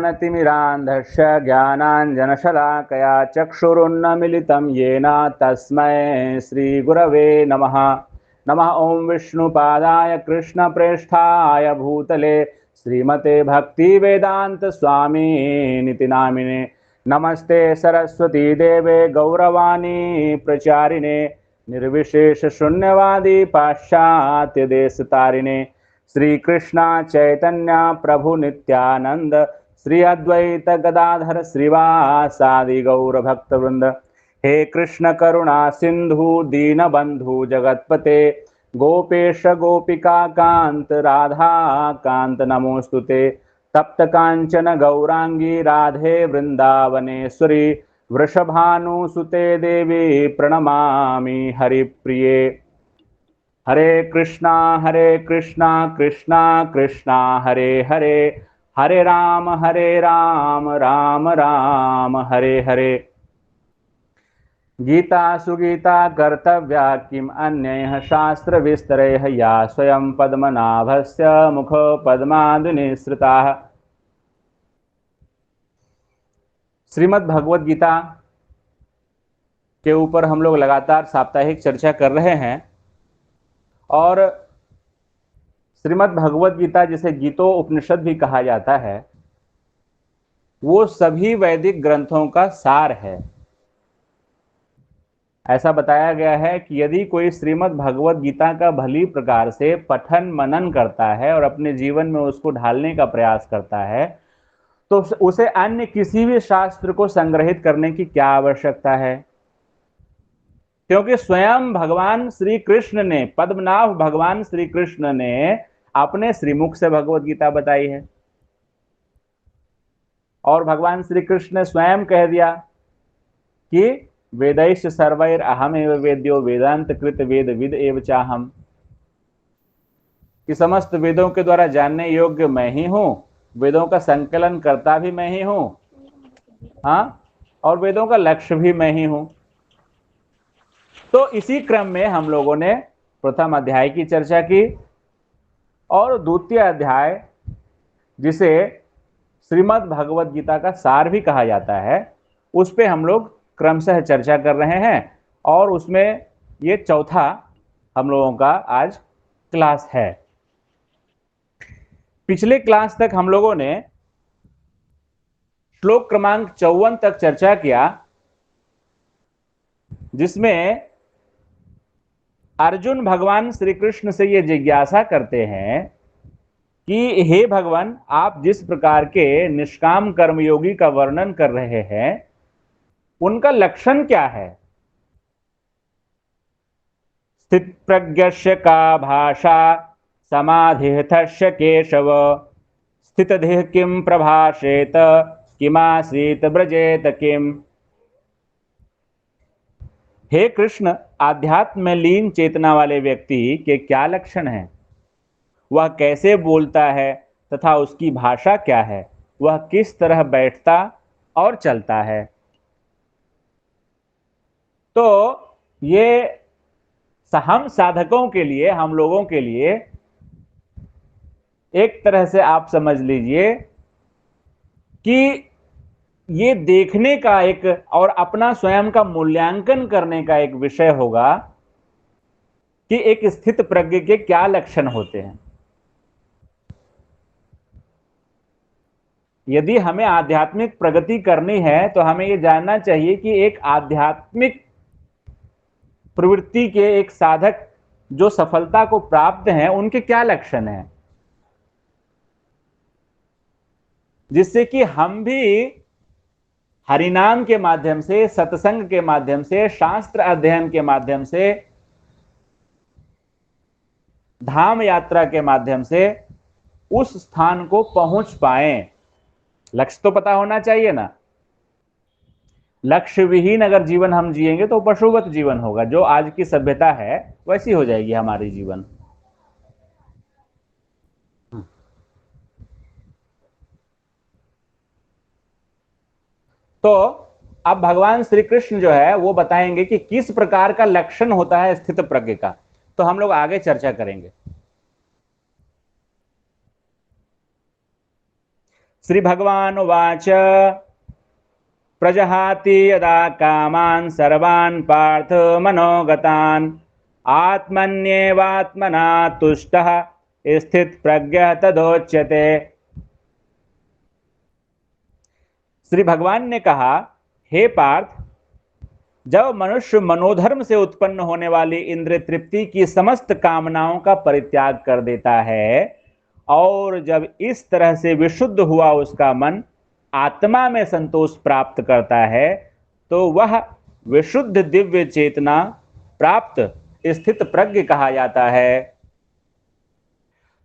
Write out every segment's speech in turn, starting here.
ओमाज्ञानतिमिरान्धस्य ज्ञानाञ्जनशलाकया चक्षुरुन्मीलितं येन तस्मै श्रीगुरवे नमः। नमः ॐ विष्णुपादाय कृष्णप्रेष्ठाय भूतले श्रीमते भक्तिवेदान्तस्वामिनिति नामिने। नमस्ते सरस्वती देवे गौरवाणी प्रचारिणे निर्विशेषशून्यवादी पाश्चात्यदेशतारिणे। श्री कृष्णा चैतन्य प्रभु नित्यानंद श्री अद्वैत गदाधर श्रीवासादि गौर भक्तवृंद। हे कृष्ण करुणा सिंधु दीनबंधु जगतपते गोपेश गोपिका कांत राधा कांत नमोस्तुते। तप्त कांचन गौरांगी राधे वृंदावनेश्वरी वृषभानुसुते देवी प्रणमामि हरिप्रिये। हरे कृष्णा कृष्णा कृष्णा हरे हरे, हरे राम राम राम हरे हरे। गीता सुगीता कर्तव्या किम अन्यैः शास्त्र विस्तरैः या स्वयं पद्मनाभस्य मुख पद्मादिनिसृताः। श्रीमद् भगवद गीता के ऊपर हम लोग लगातार साप्ताहिक चर्चा कर रहे हैं और श्रीमद् भगवद गीता जिसे गीतो उपनिषद भी कहा जाता है वो सभी वैदिक ग्रंथों का सार है। ऐसा बताया गया है कि यदि कोई श्रीमद् भगवद गीता का भली प्रकार से पठन मनन करता है और अपने जीवन में उसको ढालने का प्रयास करता है तो उसे अन्य किसी भी शास्त्र को संग्रहित करने की क्या आवश्यकता है, क्योंकि स्वयं भगवान श्री कृष्ण ने, पद्मनाभ भगवान श्री कृष्ण ने अपने श्रीमुख से भगवद गीता बताई है। और भगवान श्री कृष्ण ने स्वयं कह दिया कि वेदैश्च सर्वैर अहमेव वेद्यो वेदांत कृत वेद विद एव चाहम, कि समस्त वेदों के द्वारा जानने योग्य मैं ही हूं, वेदों का संकलन करता भी मैं ही हूं, हाँ, और वेदों का लक्ष्य भी मैं ही हूं। तो इसी क्रम में हम लोगों ने प्रथम अध्याय की चर्चा की और द्वितीय अध्याय जिसे श्रीमद् भगवद गीता का सार भी कहा जाता है उस पे हम लोग क्रमशः चर्चा कर रहे हैं और उसमें ये चौथा हम लोगों का आज क्लास है। पिछले क्लास तक हम लोगों ने श्लोक क्रमांक 54 तक चर्चा किया जिसमें अर्जुन भगवान श्री कृष्ण से ये जिज्ञासा करते हैं कि हे भगवान, आप जिस प्रकार के निष्काम कर्मयोगी का वर्णन कर रहे हैं उनका लक्षण क्या है। स्थित प्रज्ञस्य का भाषा समाधिस्थस्य केशव, स्थितधिः किम प्रभाषेत किमासीत ब्रजेत किम। हे कृष्ण, आध्यात्म में लीन चेतना वाले व्यक्ति के क्या लक्षण हैं, वह कैसे बोलता है तथा उसकी भाषा क्या है, वह किस तरह बैठता और चलता है। तो ये हम साधकों के लिए, हम लोगों के लिए एक तरह से आप समझ लीजिए कि ये देखने का एक और अपना स्वयं का मूल्यांकन करने का एक विषय होगा कि एक स्थित प्रज्ञ के क्या लक्षण होते हैं। यदि हमें आध्यात्मिक प्रगति करनी है तो हमें यह जानना चाहिए कि एक आध्यात्मिक प्रवृत्ति के एक साधक जो सफलता को प्राप्त हैं उनके क्या लक्षण हैं, जिससे कि हम भी हरिनाम के माध्यम से, सत्संग के माध्यम से, शास्त्र अध्ययन के माध्यम से, धाम यात्रा के माध्यम से उस स्थान को पहुंच पाएं। लक्ष्य तो पता होना चाहिए ना। लक्ष्य विहीन अगर जीवन हम जिएंगे तो पशुवत जीवन होगा। जो आज की सभ्यता है वैसी हो जाएगी हमारी जीवन। तो अब भगवान श्री कृष्ण जो है वो बताएंगे कि किस प्रकार का लक्षण होता है स्थित प्रज्ञ का। तो हम लोग आगे चर्चा करेंगे। श्री भगवान उवाच प्रजहाति यदा कामान् सर्वान् पार्थ मनोगतान् आत्मन्येवात्मना तुष्टः स्थित प्रज्ञः तदोच्यते। श्री भगवान ने कहा, हे पार्थ, जब मनुष्य मनोधर्म से उत्पन्न होने वाली इंद्रिय तृप्ति की समस्त कामनाओं का परित्याग कर देता है और जब इस तरह से विशुद्ध हुआ उसका मन आत्मा में संतोष प्राप्त करता है, तो वह विशुद्ध दिव्य चेतना प्राप्त स्थित प्रज्ञ कहा जाता है।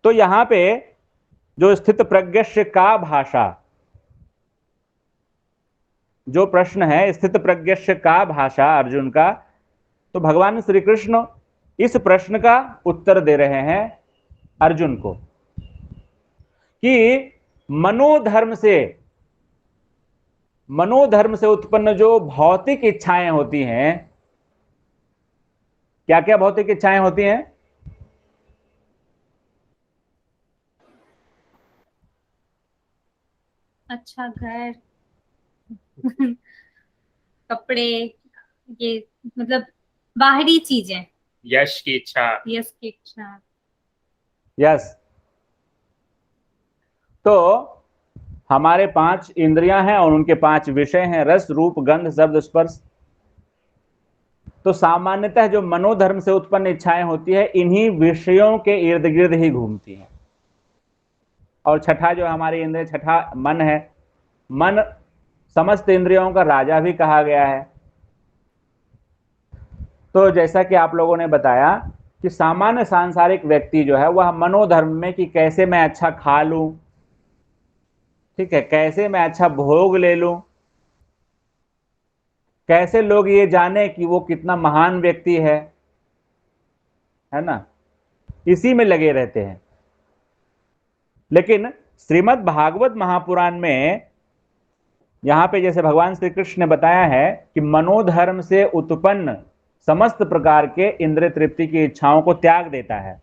तो यहां पे जो स्थित प्रज्ञस्य का भाषा, जो प्रश्न है स्थित प्रज्ञस्य का भाषा अर्जुन का, तो भगवान श्री कृष्ण इस प्रश्न का उत्तर दे रहे हैं अर्जुन को कि मनोधर्म से उत्पन्न जो भौतिक इच्छाएं होती हैं, क्या क्या भौतिक इच्छाएं होती हैं? अच्छा घर, कपड़े, ये मतलब बाहरी चीजें, यश की इच्छा। यश की इच्छा। यस। तो हमारे 5 इंद्रियां हैं और उनके 5 विषय हैं, रस, रूप, गंध, शब्द, स्पर्श। तो सामान्यतः जो मनोधर्म से उत्पन्न इच्छाएं होती है इन्हीं विषयों के इर्द गिर्द ही घूमती हैं। और छठा जो हमारी इंद्रिय, छठा मन है। मन समस्त इंद्रियों का राजा भी कहा गया है। तो जैसा कि आप लोगों ने बताया कि सामान्य सांसारिक व्यक्ति जो है वह मनोधर्म में कि कैसे मैं अच्छा खा लूं, ठीक है, कैसे मैं अच्छा भोग ले लूं, कैसे लोग ये जाने कि वो कितना महान व्यक्ति है ना, इसी में लगे रहते हैं। लेकिन श्रीमद् भागवत महापुराण में यहां पे जैसे भगवान श्री कृष्ण ने बताया है कि मनोधर्म से उत्पन्न समस्त प्रकार के इंद्रिय तृप्ति की इच्छाओं को त्याग देता है।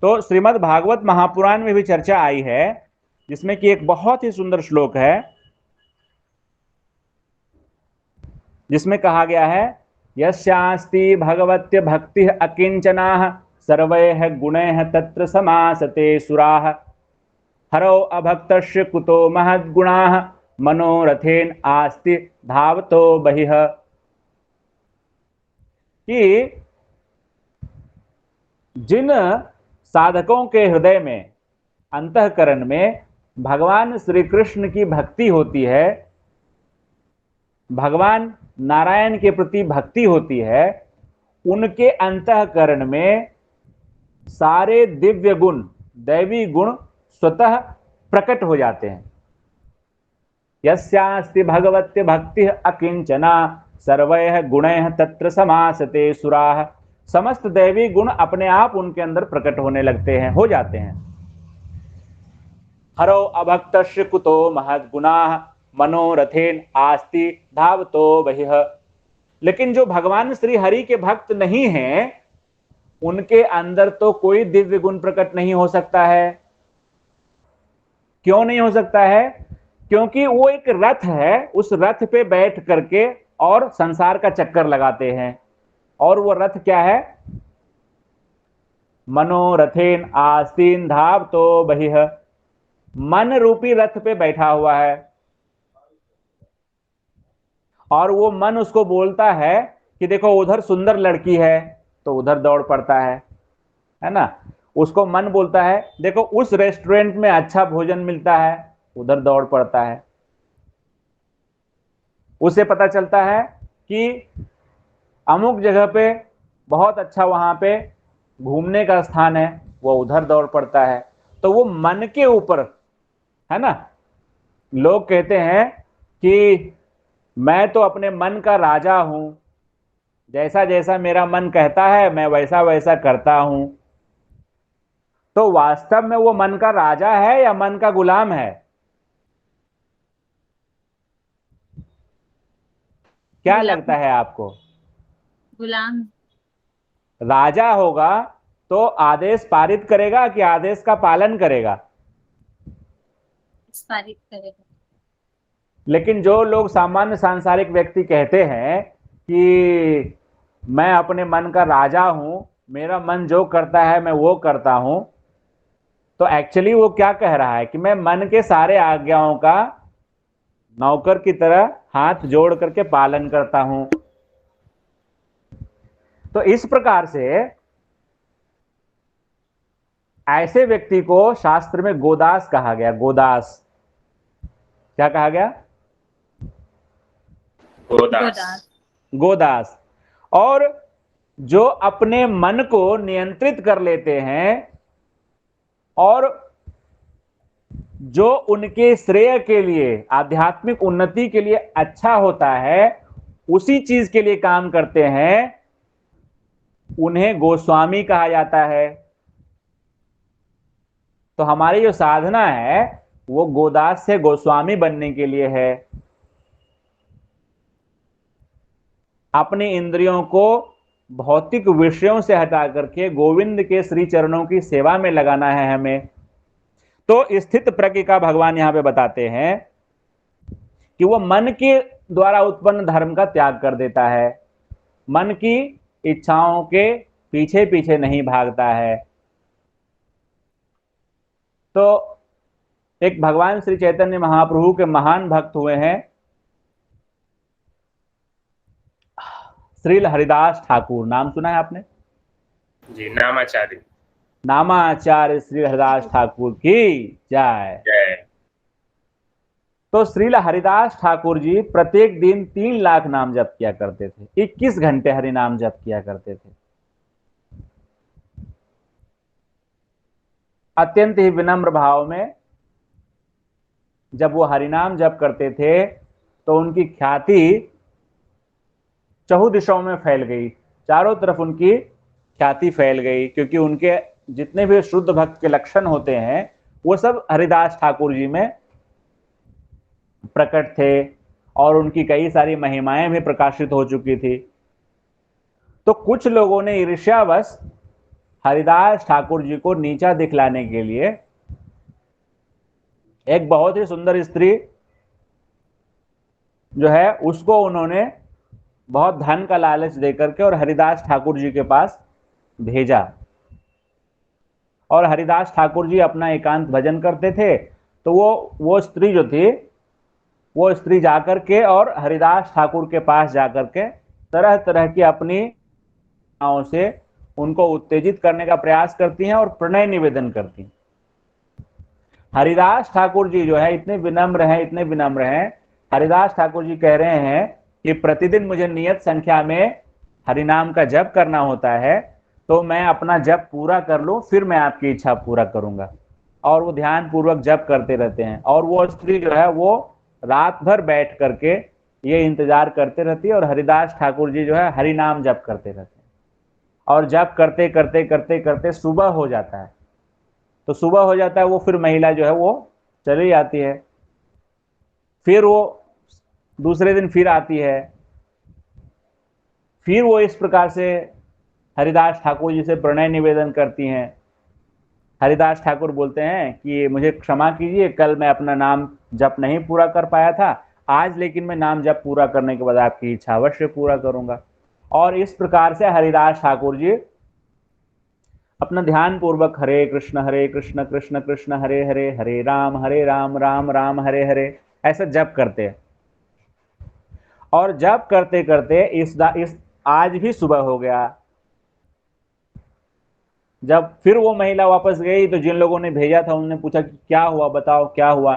तो श्रीमद् भागवत महापुराण में भी चर्चा आई है, जिसमें कि एक बहुत ही सुंदर श्लोक है, जिसमें कहा गया है, यस्यास्ति भगवत्य भक्ति अकिंचनाः सर्वैः गुणैः तत्र समासते सुराः हरौ अभक्तस्य कुतो महद्गुणाः मनोरथेन आस्ति धावतो बहिः। कि जिन साधकों के हृदय में, अंतःकरण में भगवान श्री कृष्ण की भक्ति होती है, भगवान नारायण के प्रति भक्ति होती है, उनके अंतःकरण में सारे दिव्य गुण, दैवी गुण स्वतः प्रकट हो जाते हैं। यस्यास्ति भगवत्य भक्ति अकिंचना सर्वैः गुणैः तत्र समासते सुराः। समस्त दैवी गुण अपने आप उनके अंदर प्रकट होने लगते हैं, हो जाते हैं। हरौ अभक्तस्य कुतो महद्गुणाः मनोरथेन आस्ति धावतो बहिः। लेकिन जो भगवान श्री हरि के भक्त नहीं हैं, उनके अंदर तो कोई दिव्य गुण प्रकट नहीं हो सकता है। क्यों नहीं हो सकता है? क्योंकि वो एक रथ है, उस रथ पे बैठ करके और संसार का चक्कर लगाते हैं। और वो रथ क्या है? मनोरथेन आस्तीन धावतो बहिः। मन रूपी रथ पे बैठा हुआ है और वो मन उसको बोलता है कि देखो उधर सुंदर लड़की है, तो उधर दौड़ पड़ता है ना। उसको मन बोलता है देखो उस रेस्टोरेंट में अच्छा भोजन मिलता है, उधर दौड़ पड़ता है। उसे पता चलता है कि अमुक जगह पे बहुत अच्छा वहां पे घूमने का स्थान है, वो उधर दौड़ पड़ता है। तो वो मन के ऊपर है ना। लोग कहते हैं कि मैं तो अपने मन का राजा हूं, जैसा जैसा मेरा मन कहता है मैं वैसा वैसा करता हूं। तो वास्तव में वो मन का राजा है या मन का गुलाम है? क्या लगता है आपको? गुलाम। राजा होगा तो आदेश पारित करेगा कि आदेश का पालन करेगा? विस्तारित करेगा। लेकिन जो लोग सामान्य सांसारिक व्यक्ति कहते हैं कि मैं अपने मन का राजा हूं, मेरा मन जो करता है मैं वो करता हूं, तो एक्चुअली वो क्या कह रहा है कि मैं मन के सारे आज्ञाओं का नौकर की तरह हाथ जोड़ करके पालन करता हूं। तो इस प्रकार से ऐसे व्यक्ति को शास्त्र में गोदास कहा गया। गोदास क्या कहा गया? गोदास। गोदास। और जो अपने मन को नियंत्रित कर लेते हैं और जो उनके श्रेय के लिए, आध्यात्मिक उन्नति के लिए अच्छा होता है, उसी चीज के लिए काम करते हैं, उन्हें गोस्वामी कहा जाता है। तो हमारी जो साधना है वो गोदास से गोस्वामी बनने के लिए है। अपनी इंद्रियों को भौतिक विषयों से हटा करके गोविंद के श्री चरणों की सेवा में लगाना है हमें। तो स्थित प्रज्ञ का भगवान यहां पे बताते हैं कि वो मन के द्वारा उत्पन्न धर्म का त्याग कर देता है, मन की इच्छाओं के पीछे पीछे नहीं भागता है। तो एक भगवान श्री चैतन्य महाप्रभु के महान भक्त हुए हैं श्रील हरिदास ठाकुर। नाम सुना है आपने? जी, नामाचार्य। नामाचार्य श्री हरिदास ठाकुर की जय। जय। तो श्रील हरिदास ठाकुर जी प्रत्येक दिन 3 लाख नाम जप किया करते थे, 21 घंटे हरि नाम जप किया करते थे। अत्यंत ही विनम्र भाव में जब वो हरिनाम जप करते थे तो उनकी ख्याति चहु दिशाओं में फैल गई, चारों तरफ उनकी ख्याति फैल गई, क्योंकि उनके जितने भी शुद्ध भक्त के लक्षण होते हैं वो सब हरिदास ठाकुर जी में प्रकट थे और उनकी कई सारी महिमाएं भी प्रकाशित हो चुकी थी। तो कुछ लोगों ने ईर्ष्यावश हरिदास ठाकुर जी को नीचा दिखलाने के लिए एक बहुत ही सुंदर स्त्री जो है उसको उन्होंने बहुत धन का लालच देकर के और हरिदास ठाकुर जी के पास भेजा। और हरिदास ठाकुर जी अपना एकांत भजन करते थे, तो वो स्त्री जो थी वो स्त्री जाकर के और हरिदास ठाकुर के पास जाकर के तरह तरह की अपनी से उनको उत्तेजित करने का प्रयास करती हैं और प्रणय निवेदन करती हैं। हरिदास ठाकुर जी जो है इतने विनम्र हैं, इतने विनम्र हैं। हरिदास ठाकुर जी कह रहे हैं कि प्रतिदिन मुझे नियत संख्या में हरिनाम का जप करना होता है, तो मैं अपना जप पूरा कर लूं फिर मैं आपकी इच्छा पूरा करूंगा। और वो ध्यान पूर्वक जप करते रहते हैं। और वो स्त्री जो है वो रात भर बैठ करके ये इंतजार करते रहती है और हरिदास ठाकुर जी जो है हरिनाम जप करते रहते हैं। और जप करते करते करते करते सुबह हो जाता है। तो सुबह हो जाता है, वो फिर महिला जो है वो चली जाती है। फिर वो दूसरे दिन फिर आती है। फिर वो इस प्रकार से हरिदास ठाकुर जी से प्रणय निवेदन करती हैं। हरिदास ठाकुर बोलते हैं कि मुझे क्षमा कीजिए, कल मैं अपना नाम जप नहीं पूरा कर पाया था, आज लेकिन मैं नाम जप पूरा करने के बाद आपकी इच्छा अवश्य पूरा करूंगा। और इस प्रकार से हरिदास ठाकुर जी अपना ध्यान पूर्वक हरे कृष्ण कृष्ण कृष्ण हरे हरे, हरे राम राम राम हरे हरे ऐसा जप करते हैं। और जप करते करते इस आज भी सुबह हो गया। जब फिर वो महिला वापस गई तो जिन लोगों ने भेजा था उन्होंने पूछा कि क्या हुआ, बताओ क्या हुआ।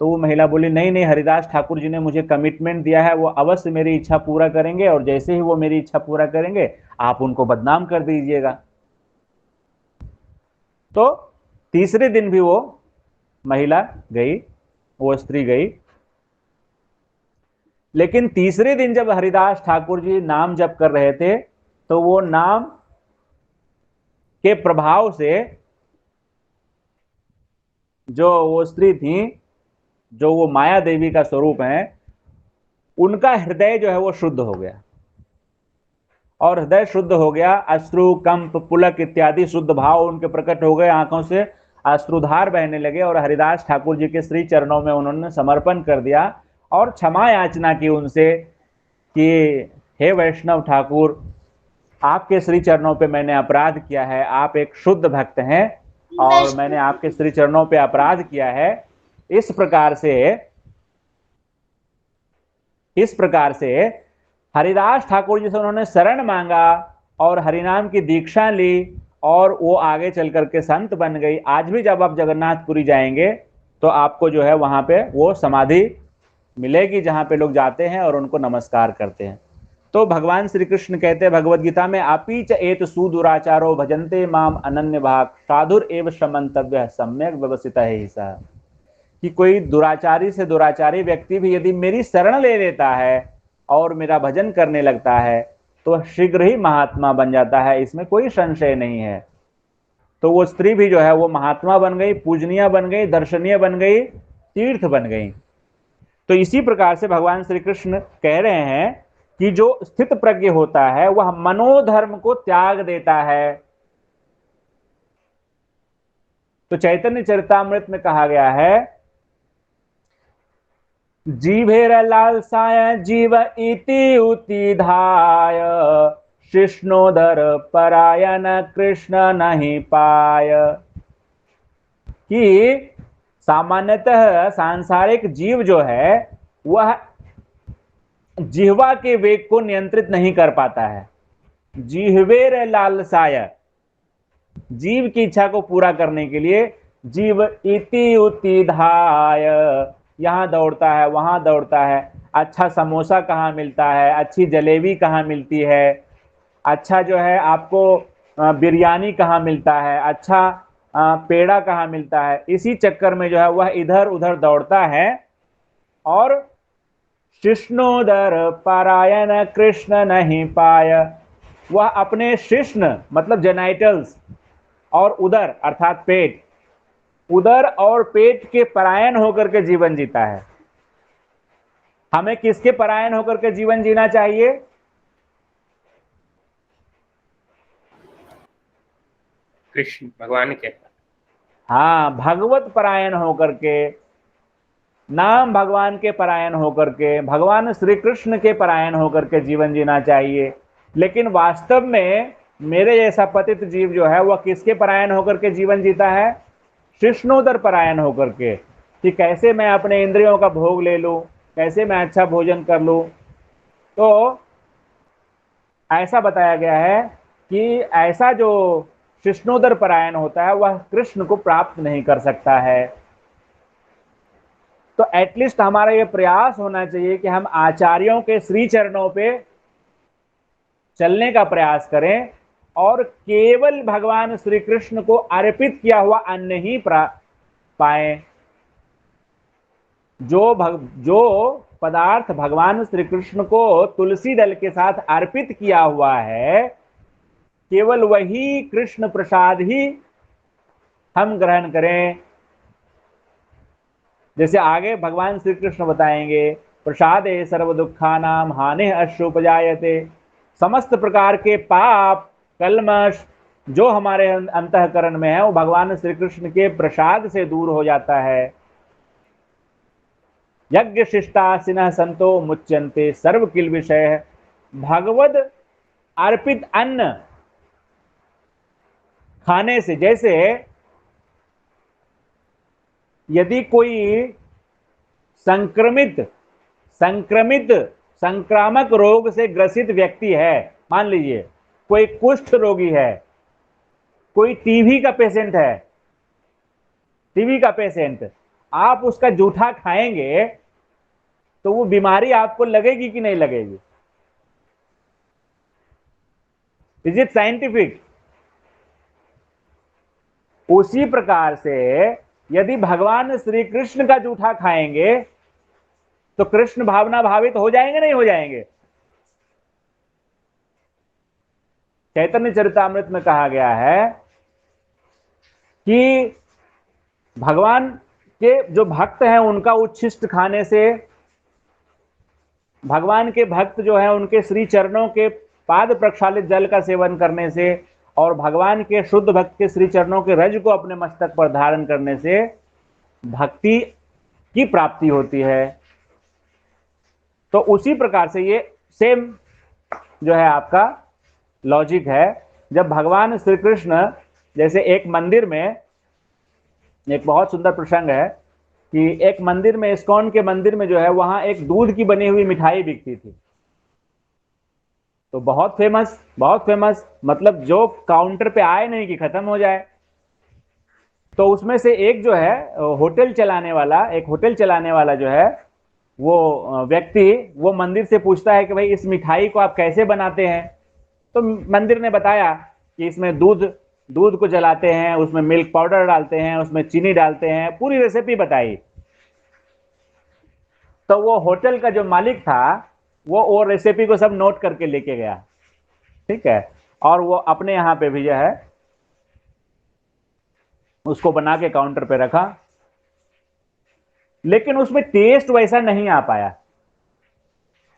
तो वो महिला बोली नहीं नहीं, हरिदास ठाकुर जी ने मुझे कमिटमेंट दिया है, वो अवश्य मेरी इच्छा पूरा करेंगे और जैसे ही वो मेरी इच्छा पूरा करेंगे आप उनको बदनाम कर दीजिएगा। तो तीसरे दिन भी वो महिला गई, वो स्त्री गई। लेकिन तीसरे दिन जब हरिदास ठाकुर जी नाम जप कर रहे थे तो वो नाम के प्रभाव से जो वो स्त्री थी, जो वो माया देवी का स्वरूप है, उनका हृदय जो है वो शुद्ध हो गया। और हृदय शुद्ध हो गया, अश्रु कंप पुलक इत्यादि शुद्ध भाव उनके प्रकट हो गए आंखों से। अश्रुधार बहने लगे और हरिदास ठाकुर जी के श्री चरणों में उन्होंने समर्पण कर दिया और क्षमा याचना की उनसे कि हे वैष्णव ठाकुर, आपके श्री चरणों पे मैंने अपराध किया है, आप एक शुद्ध भक्त हैं और मैंने आपके श्री चरणों पे अपराध किया है। इस प्रकार से हरिदास ठाकुर जी से उन्होंने शरण मांगा और हरिनाम की दीक्षा ली और वो आगे चल करके संत बन गई। आज भी जब आप जगन्नाथपुरी जाएंगे तो आपको जो है वहां पे वो समाधि मिलेगी जहां पे लोग जाते हैं और उनको नमस्कार करते हैं। तो भगवान श्री कृष्ण कहते हैं भगवद गीता में, अपीच एत सुदुराचारो भजन्ते माम अनन्य भाग साधुर एव श्रमंतव्य सम्यक व्यवस्थित है सा, कि कोई दुराचारी से दुराचारी व्यक्ति भी यदि मेरी शरण ले लेता है और मेरा भजन करने लगता है तो शीघ्र ही महात्मा बन जाता है, इसमें कोई संशय नहीं है। तो वो स्त्री भी जो है वो महात्मा बन गई, पूजनीय बन गई, दर्शनीय बन गई, तीर्थ बन गई। तो इसी प्रकार से भगवान श्री कृष्ण कह रहे हैं कि जो स्थित प्रज्ञ होता है वह मनोधर्म को त्याग देता है। तो चैतन्य चरितामृत में कहा गया है, जीभेर लालसाय जीव इति उति धाय, कृष्णोदर परायण कृष्ण नहीं पाय। कि सामान्यतः सांसारिक जीव जो है वह जिह्वा के वेग को नियंत्रित नहीं कर पाता है। जिह्वेर लालसाय, जीव की इच्छा को पूरा करने के लिए जीव इति उति धाय, यहां दौड़ता है वहां दौड़ता है। अच्छा समोसा कहाँ मिलता है, अच्छी जलेबी कहाँ मिलती है, अच्छा जो है आपको बिरयानी कहाँ मिलता है, अच्छा पेड़ा कहाँ मिलता है। इसी चक्कर में जो है वह इधर उधर दौड़ता है और कृष्णोदर पारायण कृष्ण नहीं पाय, वह अपने शिश्न मतलब जेनाइटल्स और उदर अर्थात पेट, उदर और पेट के परायण होकर के जीवन जीता है। हमें किसके परायण होकर के जीवन जीना चाहिए? कृष्ण भगवान के। हाँ, भगवत परायण होकर के, नाम भगवान के परायण होकर के, भगवान श्री कृष्ण के परायण होकर के जीवन जीना चाहिए। लेकिन वास्तव में मेरे जैसा पतित जीव जो है वह किसके परायण होकर के जीवन जीता है? कृष्णोदर परायण होकर के, कि कैसे मैं अपने इंद्रियों का भोग ले लूं, कैसे मैं अच्छा भोजन कर लूं। तो ऐसा बताया गया है कि ऐसा जो कृष्णोदर परायण होता है वह कृष्ण को प्राप्त नहीं कर सकता है। तो एटलीस्ट हमारा यह प्रयास होना चाहिए कि हम आचार्यों के श्री चरणों पे चलने का प्रयास करें और केवल भगवान श्री कृष्ण को अर्पित किया हुआ अन्न ही पाएं। जो पदार्थ भगवान श्री कृष्ण को तुलसी दल के साथ अर्पित किया हुआ है, केवल वही कृष्ण प्रसाद ही हम ग्रहण करें। जैसे आगे भगवान श्री कृष्ण बताएंगे, प्रसादे सर्व दुखानाम हानि अश्रुपजायते, समस्त प्रकार के पाप कलमश जो हमारे अंतःकरण में है वो भगवान श्री कृष्ण के प्रसाद से दूर हो जाता है। यज्ञ शिष्टासिनः संतो मुच्यन्ते सर्व किल विषय, भगवद अर्पित अन्न खाने से, जैसे यदि कोई संक्रामक रोग से ग्रसित व्यक्ति है, मान लीजिए कोई कुष्ठ रोगी है, कोई टीबी का पेशेंट, आप उसका जूठा खाएंगे तो वो बीमारी आपको लगेगी कि नहीं लगेगी? Is it scientific? उसी प्रकार से यदि भगवान श्री कृष्ण का जूठा खाएंगे तो कृष्ण भावना भावित हो जाएंगे नहीं हो जाएंगे? चैतन्य चरितामृत में कहा गया है कि भगवान के जो भक्त हैं उनका उच्छिष्ट खाने से, भगवान के भक्त जो हैं उनके श्री चरणों के पाद प्रक्षालित जल का सेवन करने से और भगवान के शुद्ध भक्त के श्री चरणों के रज को अपने मस्तक पर धारण करने से भक्ति की प्राप्ति होती है। तो उसी प्रकार से ये सेम जो है आपका लॉजिक है। जब भगवान श्री कृष्ण, जैसे एक मंदिर में, एक बहुत सुंदर प्रसंग है कि एक मंदिर में, इस्कॉन के मंदिर में जो है, वहां एक दूध की बनी हुई मिठाई बिकती थी। तो बहुत फेमस, मतलब जो काउंटर पे आए नहीं कि खत्म हो जाए। तो उसमें से एक जो है होटल चलाने वाला जो है, वो व्यक्ति वो मंदिर से पूछता है कि भाई इस मिठाई को आप कैसे बनाते हैं। तो मंदिर ने बताया कि इसमें दूध को जलाते हैं, उसमें मिल्क पाउडर डालते हैं, उसमें चीनी डालते हैं, पूरी रेसिपी बताई। तो वो होटल का जो मालिक था वो रेसिपी को सब नोट करके लेके गया, ठीक है, और वो अपने यहाँ पे भी जो है उसको बना के काउंटर पे रखा। लेकिन उसमें टेस्ट वैसा नहीं आ पाया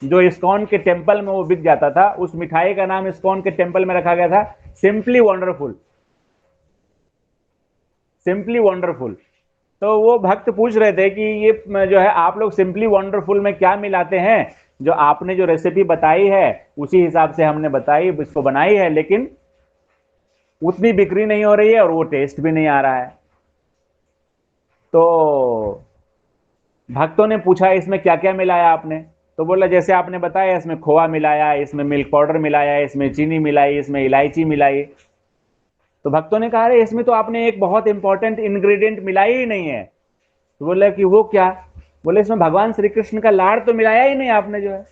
जो इस्कॉन के टेम्पल में वो बिक जाता था। उस मिठाई का नाम इस्कॉन के टेम्पल में रखा गया था सिंपली वंडरफुल। तो वो भक्त पूछ रहे थे कि ये जो है आप लोग सिंपली वंडरफुल में क्या मिलाते हैं? जो आपने जो रेसिपी बताई है उसी हिसाब से हमने बताई, इसको बनाई है, लेकिन उतनी बिक्री नहीं हो रही है और वो टेस्ट भी नहीं आ रहा है। तो भक्तों ने पूछा इसमें क्या क्या मिलाया आपने? तो बोला जैसे आपने बताया, इसमें खोआ मिलाया, इसमें मिल्क पाउडर मिलाया, इसमें चीनी मिलाई, इसमें इलायची मिलाई। तो भक्तों ने कहा अरे इसमें तो आपने एक बहुत इंपॉर्टेंट इंग्रेडिएंट मिलाई ही नहीं है। तो बोला कि वो क्या? बोले इसमें भगवान श्री कृष्ण का लाड़ तो मिलाया ही नहीं आपने जो है।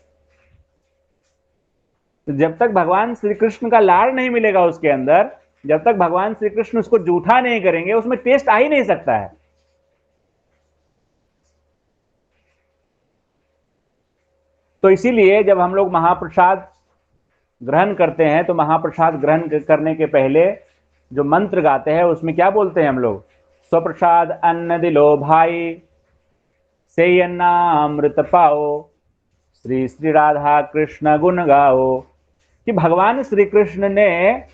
तो जब तक भगवान श्री कृष्ण का लाड़ नहीं मिलेगा उसके अंदर, जब तक भगवान श्री कृष्ण उसको जूठा नहीं करेंगे, उसमें टेस्ट आ ही नहीं सकता है। तो इसीलिए जब हम लोग महाप्रसाद ग्रहण करते हैं तो महाप्रसाद ग्रहण करने के पहले जो मंत्र गाते हैं उसमें क्या बोलते हैं हम लोग? स्वप्रसाद अन्न दिलो भाई, से अन्ना अमृत पाओ, श्री श्री राधा कृष्ण गुण गाओ। कि भगवान श्री कृष्ण ने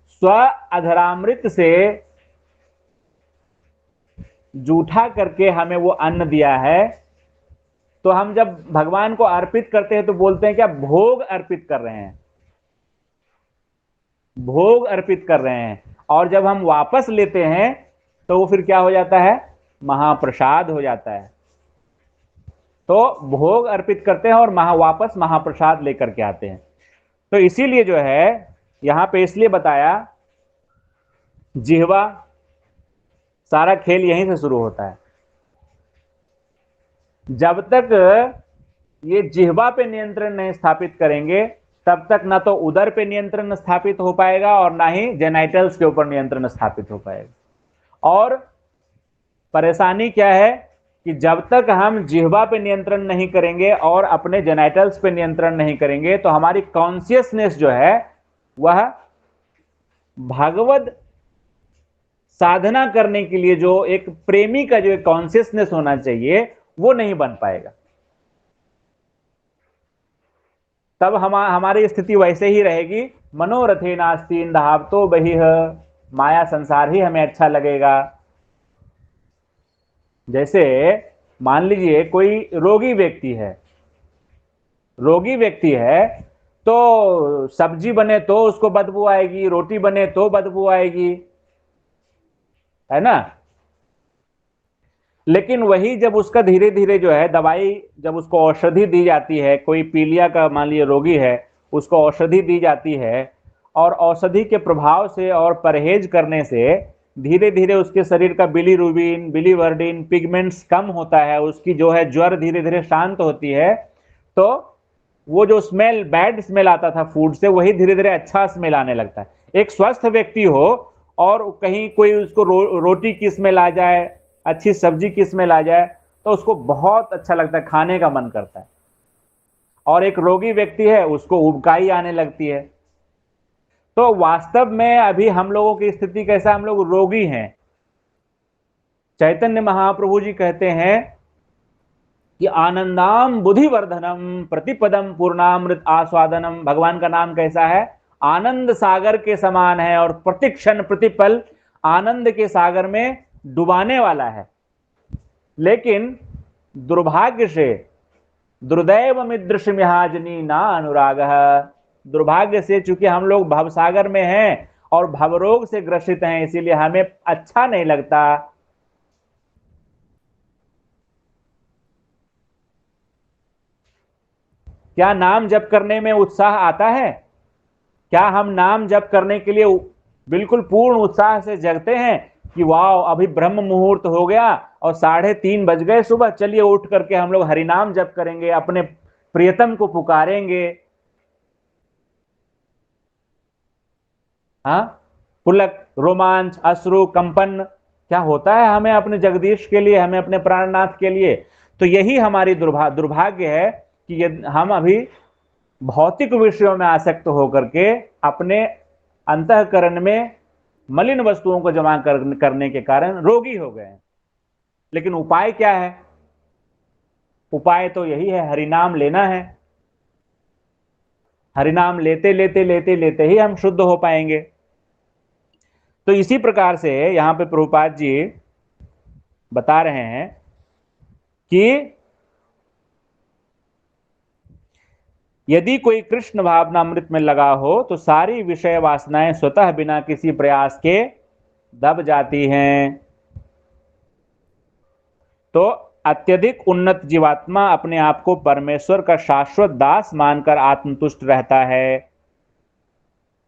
स्व अधरामृत से जूठा करके हमें वो अन्न दिया है। तो हम जब भगवान को अर्पित करते हैं तो बोलते हैं क्या? भोग अर्पित कर रहे हैं, भोग अर्पित कर रहे हैं। और जब हम वापस लेते हैं तो वो फिर क्या हो जाता है? महाप्रसाद हो जाता है। तो भोग अर्पित करते हैं और वापस महाप्रसाद लेकर के आते हैं। तो इसीलिए जो है यहां पे इसलिए बताया, जिह्वा, सारा खेल यहीं से शुरू होता है। जब तक ये जिह्वा पे नियंत्रण नहीं स्थापित करेंगे तब तक ना तो उदर पे नियंत्रण स्थापित हो पाएगा और ना ही जेनाइटल्स के ऊपर नियंत्रण स्थापित हो पाएगा। और परेशानी क्या है कि जब तक हम जिह्वा पे नियंत्रण नहीं करेंगे और अपने जेनाइटल्स पे नियंत्रण नहीं करेंगे तो हमारी कॉन्शियसनेस जो है वह भगवत साधना करने के लिए जो एक प्रेमी का जो एक कॉन्शियसनेस होना चाहिए वो नहीं बन पाएगा। तब हमारी स्थिति वैसे ही रहेगी, मनोरथे नास्ति धावतो बहिः, माया संसार ही हमें अच्छा लगेगा। जैसे मान लीजिए कोई रोगी व्यक्ति है तो सब्जी बने तो उसको बदबू आएगी, रोटी बने तो बदबू आएगी, है ना? लेकिन वही जब उसका धीरे धीरे जो है दवाई, जब उसको औषधि दी जाती है, कोई पीलिया का मान लीजिए रोगी है, उसको औषधि दी जाती है और औषधि के प्रभाव से और परहेज करने से धीरे धीरे उसके शरीर का बिलीरुबिन, बिलीवर्डिन, पिगमेंट्स कम होता है, उसकी जो है ज्वर धीरे धीरे शांत होती है। तो वो जो स्मेल, बैड स्मेल आता था फूड से, वही धीरे धीरे अच्छा स्मेल आने लगता है। एक स्वस्थ व्यक्ति हो और कहीं कोई उसको रोटी की स्मेल आ जाए, अच्छी सब्जी की स्मेल आ जाए तो उसको बहुत अच्छा लगता है, खाने का मन करता है। और एक रोगी व्यक्ति है उसको उबकाई आने लगती है। तो वास्तव में अभी हम लोगों की स्थिति कैसा? हम लोग रोगी हैं। चैतन्य महाप्रभु जी कहते हैं कि आनंदाम बुद्धिवर्धनम प्रतिपदम पूर्णामृत आस्वादनम। भगवान का नाम कैसा है? आनंद सागर के समान है और प्रतिक्षण प्रतिपल आनंद के सागर में डुबाने वाला है। लेकिन दुर्भाग्य से दुर्दैव मिदृश मिहाजनी ना अनुराग, दुर्भाग्य से चूंकि हम लोग भवसागर में हैं और भवरोग से ग्रसित हैं, इसीलिए हमें अच्छा नहीं लगता। क्या नाम जप करने में उत्साह आता है? क्या हम नाम जप करने के लिए बिल्कुल पूर्ण उत्साह से जगते हैं कि वाह अभी ब्रह्म मुहूर्त हो गया और 3:30 बज गए सुबह, चलिए उठ करके हम लोग हरिनाम जप करेंगे, अपने प्रियतम को पुकारेंगे? हाँ, पुलक, रोमांच, अश्रु, कंपन क्या होता है हमें अपने जगदीश के लिए, हमें अपने प्राणनाथ के लिए? तो यही हमारी दुर्भाग्य है कि हम अभी भौतिक विषयों में आसक्त होकर के अपने अंतःकरण में मलिन वस्तुओं को जमा करने के कारण रोगी हो गए हैं। लेकिन उपाय क्या है? उपाय तो यही है, हरिनाम लेना है। हरिनाम लेते लेते लेते लेते ही हम शुद्ध हो पाएंगे। तो इसी प्रकार से यहां पे प्रभुपाद जी बता रहे हैं कि यदि कोई कृष्ण भावनामृत में लगा हो तो सारी विषय वासनाएं स्वतः बिना किसी प्रयास के दब जाती हैं। तो अत्यधिक उन्नत जीवात्मा अपने आप को परमेश्वर का शाश्वत दास मानकर आत्मतुष्ट रहता है।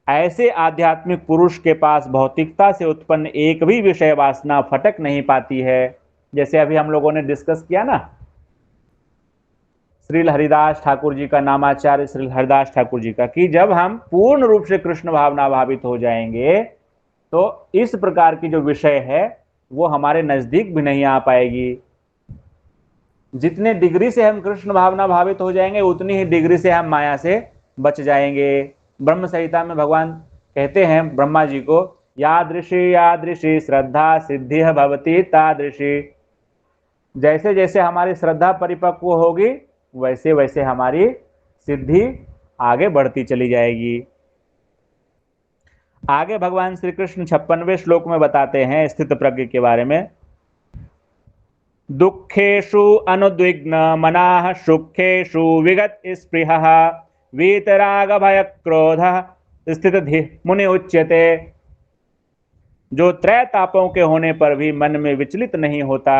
ऐसे आध्यात्मिक पुरुष के पास भौतिकता से उत्पन्न एक भी विषय वासना फटक नहीं पाती है। जैसे अभी हम लोगों ने डिस्कस किया ना, श्रील हरिदास ठाकुर जी का, नामाचार्य श्रील हरिदास ठाकुर जी का, कि जब हम पूर्ण रूप से कृष्ण भावना भावित हो जाएंगे तो इस प्रकार की जो विषय है वो हमारे नजदीक भी नहीं आ पाएगी। जितने डिग्री से हम कृष्ण भावना भावित हो जाएंगे उतनी ही डिग्री से हम माया से बच जाएंगे। ब्रह्म संहिता में भगवान कहते हैं ब्रह्मा जी को, यादृशी श्रद्धा सिद्धि भवती तादृशी। जैसे जैसे हमारी श्रद्धा परिपक्व होगी वैसे वैसे हमारी सिद्धि आगे बढ़ती चली जाएगी। आगे भगवान श्री कृष्ण 56वें श्लोक में बताते हैं स्थित प्रज्ञ के बारे में। दुखेषु अनुद्विग्न मनाः सुखेषु विगत स्पृहः वीतराग भय क्रोध स्थित मुनि उच्यते। जो त्रय तापों के होने पर भी मन में विचलित नहीं होता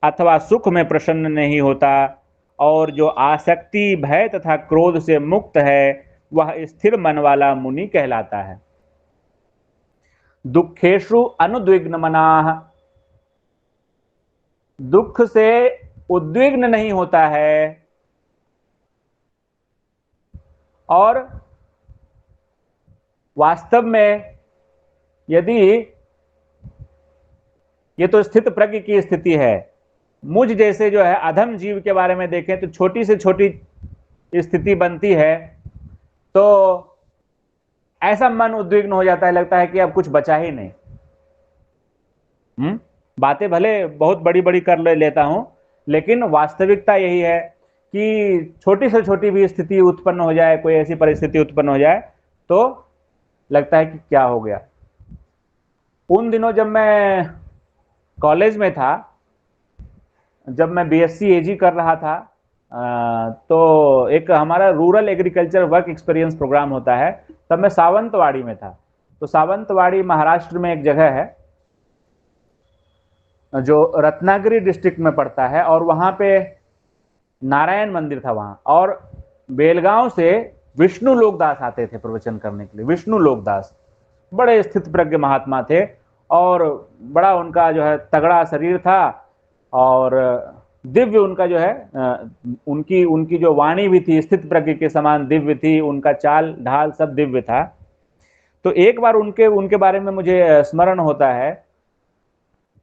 अथवा सुख में प्रसन्न नहीं होता और जो आसक्ति भय तथा क्रोध से मुक्त है वह स्थिर मन वाला मुनि कहलाता है। दुखेषु अनुद्विग्न मनाः, दुख से उद्विग्न नहीं होता है। और वास्तव में यदि ये तो स्थित प्रज्ञ की स्थिति है, मुझ जैसे जो है अधम जीव के बारे में देखें तो छोटी से छोटी स्थिति बनती है तो ऐसा मन उद्विग्न हो जाता है, लगता है कि अब कुछ बचा ही नहीं। बातें भले बहुत बड़ी बड़ी कर लेता हूं लेकिन वास्तविकता यही है कि छोटी से छोटी भी स्थिति उत्पन्न हो जाए, कोई ऐसी परिस्थिति उत्पन्न हो जाए तो लगता है कि क्या हो गया। उन दिनों जब मैं कॉलेज में था, जब मैं बीएससी एजी कर रहा था, तो एक हमारा rural agriculture work experience programme होता है, तब मैं सावंतवाड़ी में था। तो सावंतवाड़ी महाराष्ट्र में एक जगह है जो रत्नागिरी डिस्ट्रिक्ट में पड़ता है और वहां पे नारायण मंदिर था वहां। और बेलगांव से विष्णु लोकदास आते थे प्रवचन करने के लिए। विष्णु लोकदास बड़े स्थित प्रज्ञ महात्मा थे और बड़ा उनका जो है तगड़ा शरीर था और दिव्य उनका जो है उनकी जो वाणी भी थी स्थित प्रज्ञ के समान दिव्य थी, उनका चाल ढाल सब दिव्य था। तो एक बार उनके बारे में मुझे स्मरण होता है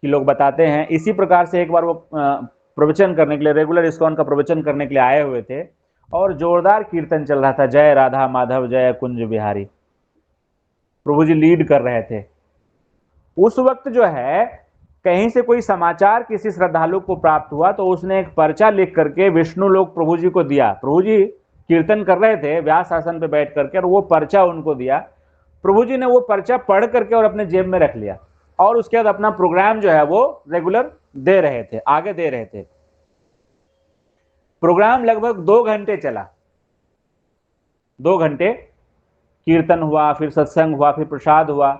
कि लोग बताते हैं इसी प्रकार से एक बार वो प्रवचन करने के लिए, रेगुलर इस्कॉन का प्रवचन करने के लिए आए हुए थे और जोरदार कीर्तन चल रहा था, जय राधा माधव जय कुंज बिहारी, प्रभु जी लीड कर रहे थे। उस वक्त जो है कहीं से कोई समाचार किसी श्रद्धालु को प्राप्त हुआ तो उसने एक पर्चा लिख करके विष्णु लोक प्रभु जी को दिया। प्रभु जी कीर्तन कर रहे थे व्यास आसन पे बैठ करके, और वो पर्चा उनको दिया। प्रभु जी ने वो पर्चा पढ़ करके और अपने जेब में रख लिया, और उसके बाद अपना प्रोग्राम जो है वो रेगुलर दे रहे थे, आगे दे रहे थे। प्रोग्राम लगभग 2 घंटे चला। 2 घंटे कीर्तन हुआ, फिर सत्संग हुआ, फिर प्रसाद हुआ।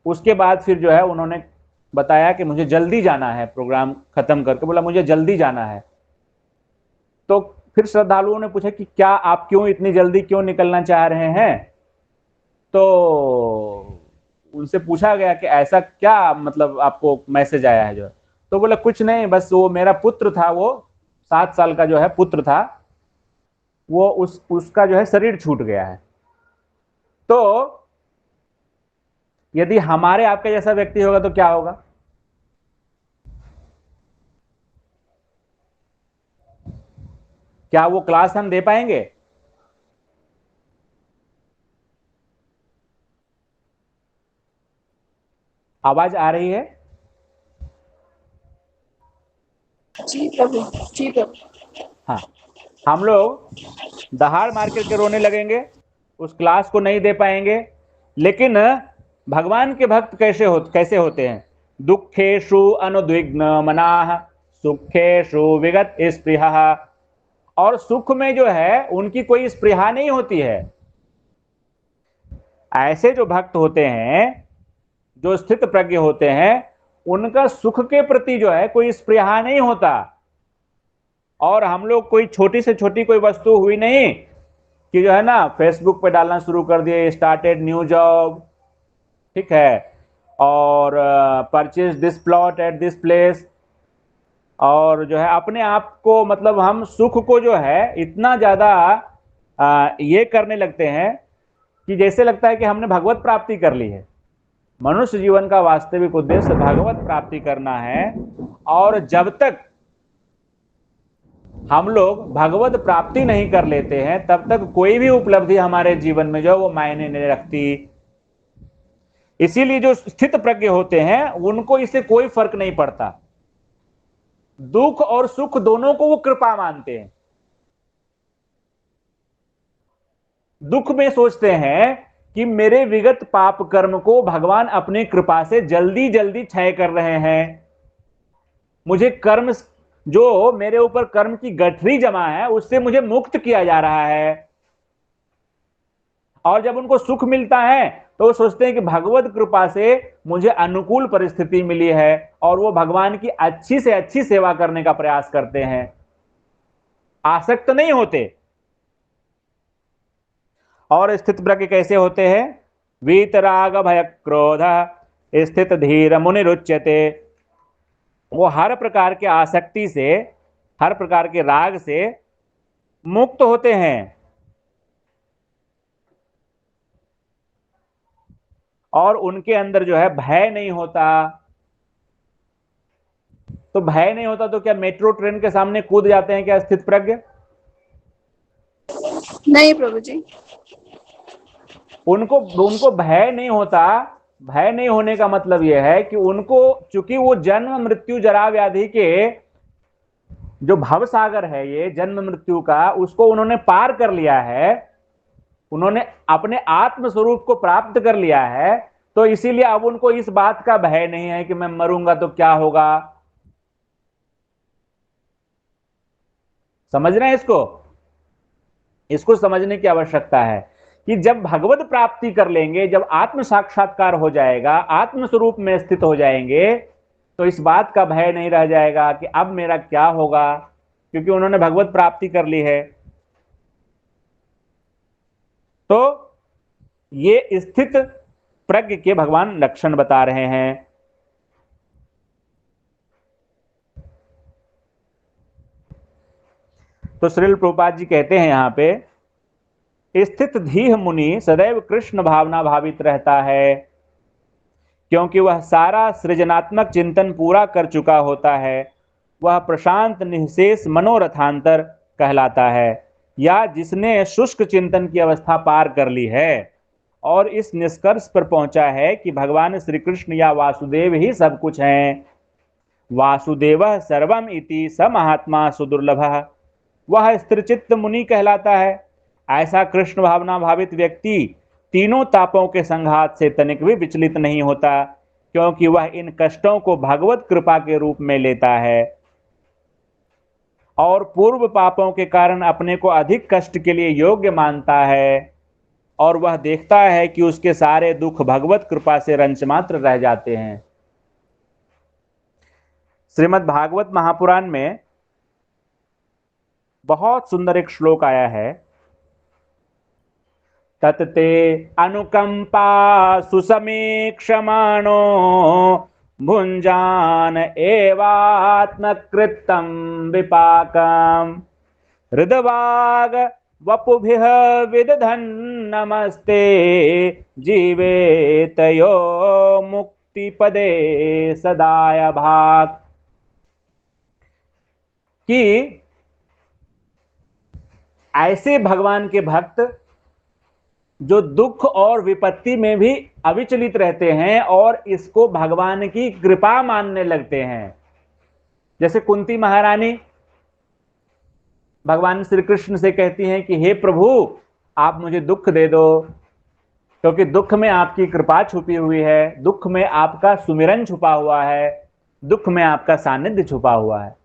उसके बाद फिर जो है उन्होंने बताया कि मुझे जल्दी जाना है, प्रोग्राम खत्म करके बोला मुझे जल्दी जाना है। तो फिर श्रद्धालुओं ने पूछा कि क्या आप क्यों इतनी जल्दी क्यों निकलना चाह रहे हैं? तो उनसे पूछा गया कि ऐसा क्या मतलब आपको मैसेज आया है जो? तो बोला कुछ नहीं, बस वो मेरा पुत्र था, वो 7 साल का जो है पुत्र था, वो उसका जो है शरीर छूट गया है। तो यदि हमारे आपके जैसा व्यक्ति होगा तो क्या होगा? क्या वो क्लास हम दे पाएंगे? आवाज आ रही है? जी प्रभु, जी प्रभु। हाँ, हम लोग दहाड़ मार करके रोने लगेंगे, उस क्लास को नहीं दे पाएंगे। लेकिन भगवान के भक्त कैसे होते हैं? दुखेषु अनुद्विग्न मनाः सुखेषु विगत स्पृहः। और सुख में जो है उनकी कोई स्पृहा नहीं होती है। ऐसे जो भक्त होते हैं, जो स्थित प्रज्ञ होते हैं, उनका सुख के प्रति जो है कोई स्पृहा नहीं होता। और हम लोग कोई छोटी से छोटी कोई वस्तु हुई नहीं कि जो है ना फेसबुक पे डालना शुरू कर दिए, स्टार्टेड न्यू जॉब, ठीक है, और purchase this plot at this place, और जो है अपने आप को मतलब हम सुख को जो है इतना ज्यादा ये करने लगते हैं कि जैसे लगता है कि हमने भगवत प्राप्ति कर ली है। मनुष्य जीवन का वास्तविक उद्देश्य भगवत प्राप्ति करना है, और जब तक हम लोग भगवत प्राप्ति नहीं कर लेते हैं तब तक कोई भी उपलब्धि हमारे जीवन में जो है वो मायने नहीं रखती। इसीलिए जो स्थित प्रज्ञ होते हैं उनको इससे कोई फर्क नहीं पड़ता। दुख और सुख दोनों को वो कृपा मानते हैं। दुख में सोचते हैं कि मेरे विगत पाप कर्म को भगवान अपनी कृपा से जल्दी जल्दी क्षय कर रहे हैं, मुझे कर्म जो मेरे ऊपर कर्म की गठरी जमा है उससे मुझे मुक्त किया जा रहा है। और जब उनको सुख मिलता है तो वो सोचते हैं कि भगवत कृपा से मुझे अनुकूल परिस्थिति मिली है, और वो भगवान की अच्छी से अच्छी सेवा करने का प्रयास करते हैं, आसक्त नहीं होते। और स्थित प्रज्ञ कैसे होते हैं? वीतराग भय क्रोध स्थित धीर मुनि रुच्यते। वो हर प्रकार के आसक्ति से, हर प्रकार के राग से मुक्त होते हैं, और उनके अंदर जो है भय नहीं होता। तो भय नहीं होता तो क्या मेट्रो ट्रेन के सामने कूद जाते हैं क्या स्थित प्रज्ञ? नहीं प्रभु जी। उनको भय नहीं होता। भय नहीं होने का मतलब यह है कि उनको, चूंकि वो जन्म मृत्यु जरा व्याधि के जो भव सागर है, ये जन्म मृत्यु का, उसको उन्होंने पार कर लिया है, उन्होंने अपने आत्म स्वरूप को प्राप्त कर लिया है। तो इसीलिए अब उनको इस बात का भय नहीं है कि मैं मरूंगा तो क्या होगा। समझ रहे हैं इसको समझने की आवश्यकता है कि जब भगवत प्राप्ति कर लेंगे, जब आत्म साक्षात्कार हो जाएगा, आत्म स्वरूप में स्थित हो जाएंगे, तो इस बात का भय नहीं रह जाएगा कि अब मेरा क्या होगा, क्योंकि उन्होंने भगवत प्राप्ति कर ली है। तो ये स्थित प्रज्ञ के भगवान लक्षण बता रहे हैं। तो श्रील प्रभुपाद जी कहते हैं यहां पे, स्थित धीह मुनि सदैव कृष्ण भावना भावित रहता है, क्योंकि वह सारा सृजनात्मक चिंतन पूरा कर चुका होता है। वह प्रशांत निःशेष मनोरथांतर कहलाता है, या जिसने शुष्क चिंतन की अवस्था पार कर ली है और इस निष्कर्ष पर पहुंचा है कि भगवान श्री कृष्ण या वासुदेव ही सब कुछ हैं। वासुदेवः सर्वम इति स महात्मा सुदुर्लभः। वह स्थिरचित्त मुनि कहलाता है। ऐसा कृष्ण भावना भावित व्यक्ति तीनों तापों के संघात से तनिक भी विचलित नहीं होता, क्योंकि वह इन कष्टों को भगवत कृपा के रूप में लेता है और पूर्व पापों के कारण अपने को अधिक कष्ट के लिए योग्य मानता है, और वह देखता है कि उसके सारे दुख भगवत कृपा से रंच मात्र रह जाते हैं। श्रीमद् भागवत महापुराण में बहुत सुंदर एक श्लोक आया है, तत्ते अनुकंपा सुसमीक्षमाणो भुंजान एवात्मकृतं विपाकम् हृदवाग वपुभिः विदधन् नमस्ते जीवेतयो मुक्तिपदे सदाय भाग। कि ऐसे भगवान के भक्त जो दुख और विपत्ति में भी अविचलित रहते हैं और इसको भगवान की कृपा मानने लगते हैं, जैसे कुंती महारानी भगवान श्री कृष्ण से कहती हैं कि हे प्रभु आप मुझे दुख दे दो, क्योंकि दुख में आपकी कृपा छुपी हुई है, दुख में आपका सुमिरन छुपा हुआ है, दुख में आपका सानिध्य छुपा हुआ है।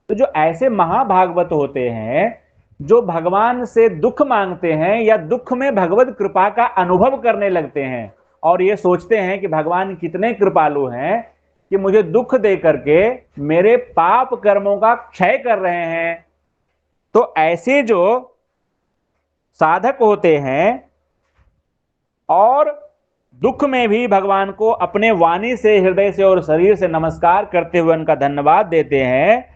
तो जो ऐसे महाभागवत होते हैं जो भगवान से दुख मांगते हैं या दुख में भगवत कृपा का अनुभव करने लगते हैं और ये सोचते हैं कि भगवान कितने कृपालु हैं कि मुझे दुख दे करके मेरे पाप कर्मों का क्षय कर रहे हैं, तो ऐसे जो साधक होते हैं और दुख में भी भगवान को अपने वाणी से, हृदय से और शरीर से नमस्कार करते हुए उनका धन्यवाद देते हैं,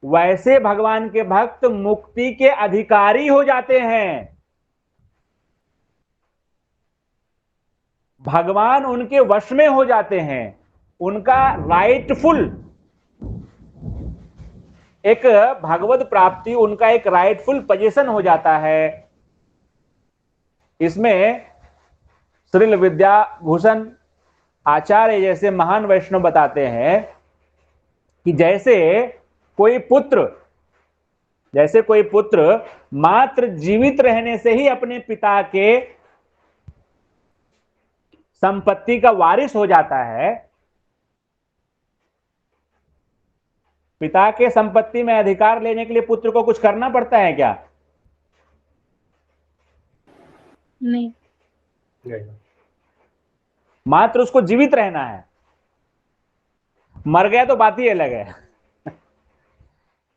वैसे भगवान के भक्त मुक्ति के अधिकारी हो जाते हैं। भगवान उनके वश में हो जाते हैं, उनका राइटफुल एक भगवत प्राप्ति, उनका एक राइटफुल पोजीशन हो जाता है। इसमें श्रील विद्याभूषण आचार्य जैसे महान वैष्णव बताते हैं कि जैसे कोई पुत्र मात्र जीवित रहने से ही अपने पिता के संपत्ति का वारिस हो जाता है, पिता के संपत्ति में अधिकार लेने के लिए पुत्र को कुछ करना पड़ता है क्या? नहीं। मात्र उसको जीवित रहना है, मर गया तो बात ही अलग है।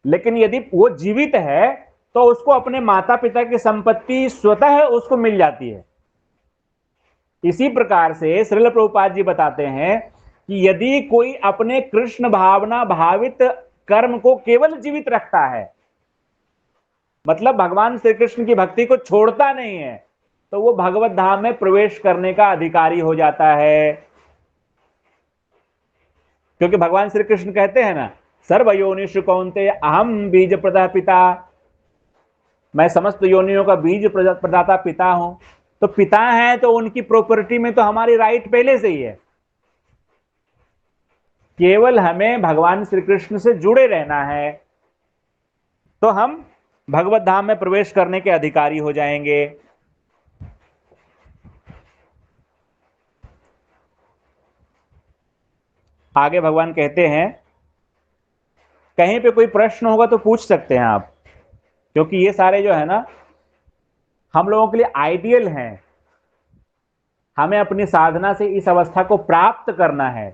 लेकिन यदि वो जीवित है तो उसको अपने माता पिता की संपत्ति स्वतः उसको मिल जाती है। इसी प्रकार से श्रील प्रभुपाद जी बताते हैं कि यदि कोई अपने कृष्ण भावना भावित कर्म को केवल जीवित रखता है, मतलब भगवान श्री कृष्ण की भक्ति को छोड़ता नहीं है, तो वो भगवत धाम में प्रवेश करने का अधिकारी हो जाता है। क्योंकि भगवान श्री कृष्ण कहते हैं ना, सर्व योनिषु कौन्तेय अहम बीज प्रदा पिता, मैं समस्त योनियों का बीज प्रदाता पिता हूं। तो पिता है तो उनकी प्रॉपर्टी में तो हमारी राइट पहले से ही है, केवल हमें भगवान श्री कृष्ण से जुड़े रहना है तो हम भगवत धाम में प्रवेश करने के अधिकारी हो जाएंगे। आगे भगवान कहते हैं, कहीं पे कोई प्रश्न होगा तो पूछ सकते हैं आप, क्योंकि ये सारे जो है ना हम लोगों के लिए आइडियल हैं। हमें अपनी साधना से इस अवस्था को प्राप्त करना है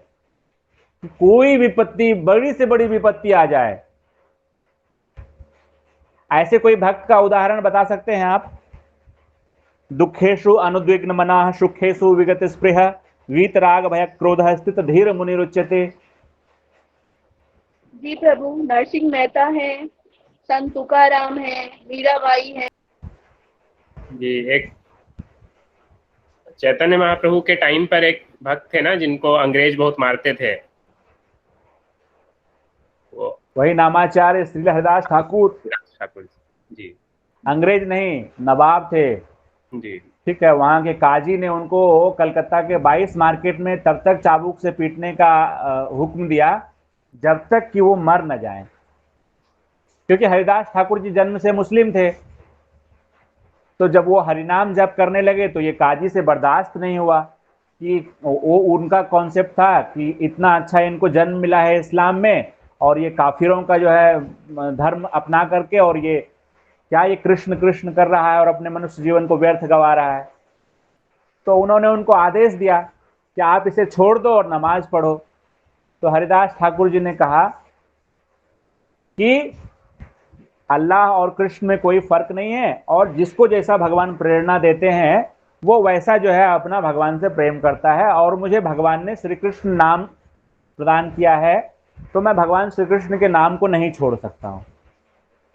कि कोई विपत्ति, बड़ी से बड़ी विपत्ति आ जाए। ऐसे कोई भक्त का उदाहरण बता सकते हैं आप? दुखेषु अनुद्विग्न मनाः सुखेषु विगत स्पृह वीतराग भय क्रोध स्थित धीर मुनिरुच्यते। जी प्रभु, नरसिंह मेहता है, संत तुकाराम है, मीराबाई है। जी, एक चैतन्य महाप्रभु के टाइम पर एक भक्त थे ना जिनको अंग्रेज बहुत मारते थे, वो वही नामाचार्य श्री हरिदास ठाकुर। ठाकुर जी, अंग्रेज नहीं, नवाब थे। जी, ठीक है, वहां के काजी ने उनको कलकत्ता के 22 मार्केट में तब तक चाबुक से पीटने का हुक्म दिया जब तक कि वो मर न जाए, क्योंकि हरिदास ठाकुर जी जन्म से मुस्लिम थे। तो जब वो हरिनाम जप करने लगे तो ये काजी से बर्दाश्त नहीं हुआ कि वो उनका कॉन्सेप्ट था कि इतना अच्छा इनको जन्म मिला है इस्लाम में, और ये काफिरों का जो है धर्म अपना करके, और ये क्या ये कृष्ण कृष्ण कर रहा है और अपने मनुष्य जीवन को व्यर्थ गवा रहा है। तो उन्होंने उनको आदेश दिया कि आप इसे छोड़ दो और नमाज पढ़ो। तो हरिदास ठाकुर जी ने कहा कि अल्लाह और कृष्ण में कोई फर्क नहीं है, और जिसको जैसा भगवान प्रेरणा देते हैं वो वैसा जो है अपना भगवान से प्रेम करता है, और मुझे भगवान ने श्री कृष्ण नाम प्रदान किया है, तो मैं भगवान श्री कृष्ण के नाम को नहीं छोड़ सकता हूं।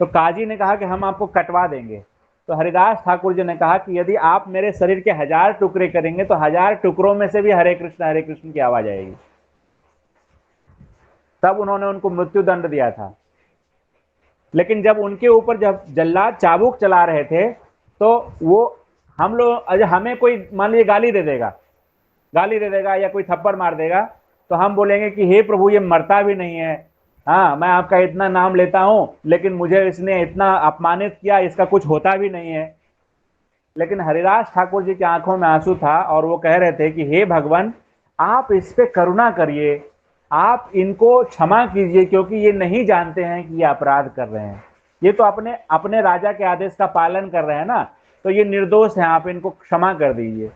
तो काजी ने कहा कि हम आपको कटवा देंगे। तो हरिदास ठाकुर जी ने कहा कि यदि आप मेरे शरीर के 1000 टुकड़े करेंगे तो 1000 टुकड़ों में से भी हरे कृष्ण की आवाज आएगी। तब उन्होंने उनको मृत्यु दंड दिया था। लेकिन जब उनके ऊपर जब जल्लाद चाबुक चला रहे थे तो वो हम लोग, हमें कोई मान लीजिए गाली दे देगा या कोई थप्पड़ मार देगा, तो हम बोलेंगे कि हे प्रभु ये मरता भी नहीं है, हाँ मैं आपका इतना नाम लेता हूं लेकिन मुझे इसने इतना अपमानित किया, इसका कुछ होता भी नहीं है। लेकिन हरिदास ठाकुर जी की आंखों में आंसू था और वो कह रहे थे कि हे भगवान आप इस पे करुणा करिए, आप इनको क्षमा कीजिए, क्योंकि ये नहीं जानते हैं कि ये अपराध कर रहे हैं, ये तो अपने अपने राजा के आदेश का पालन कर रहे हैं ना, तो ये निर्दोष हैं, आप इनको क्षमा कर दीजिए।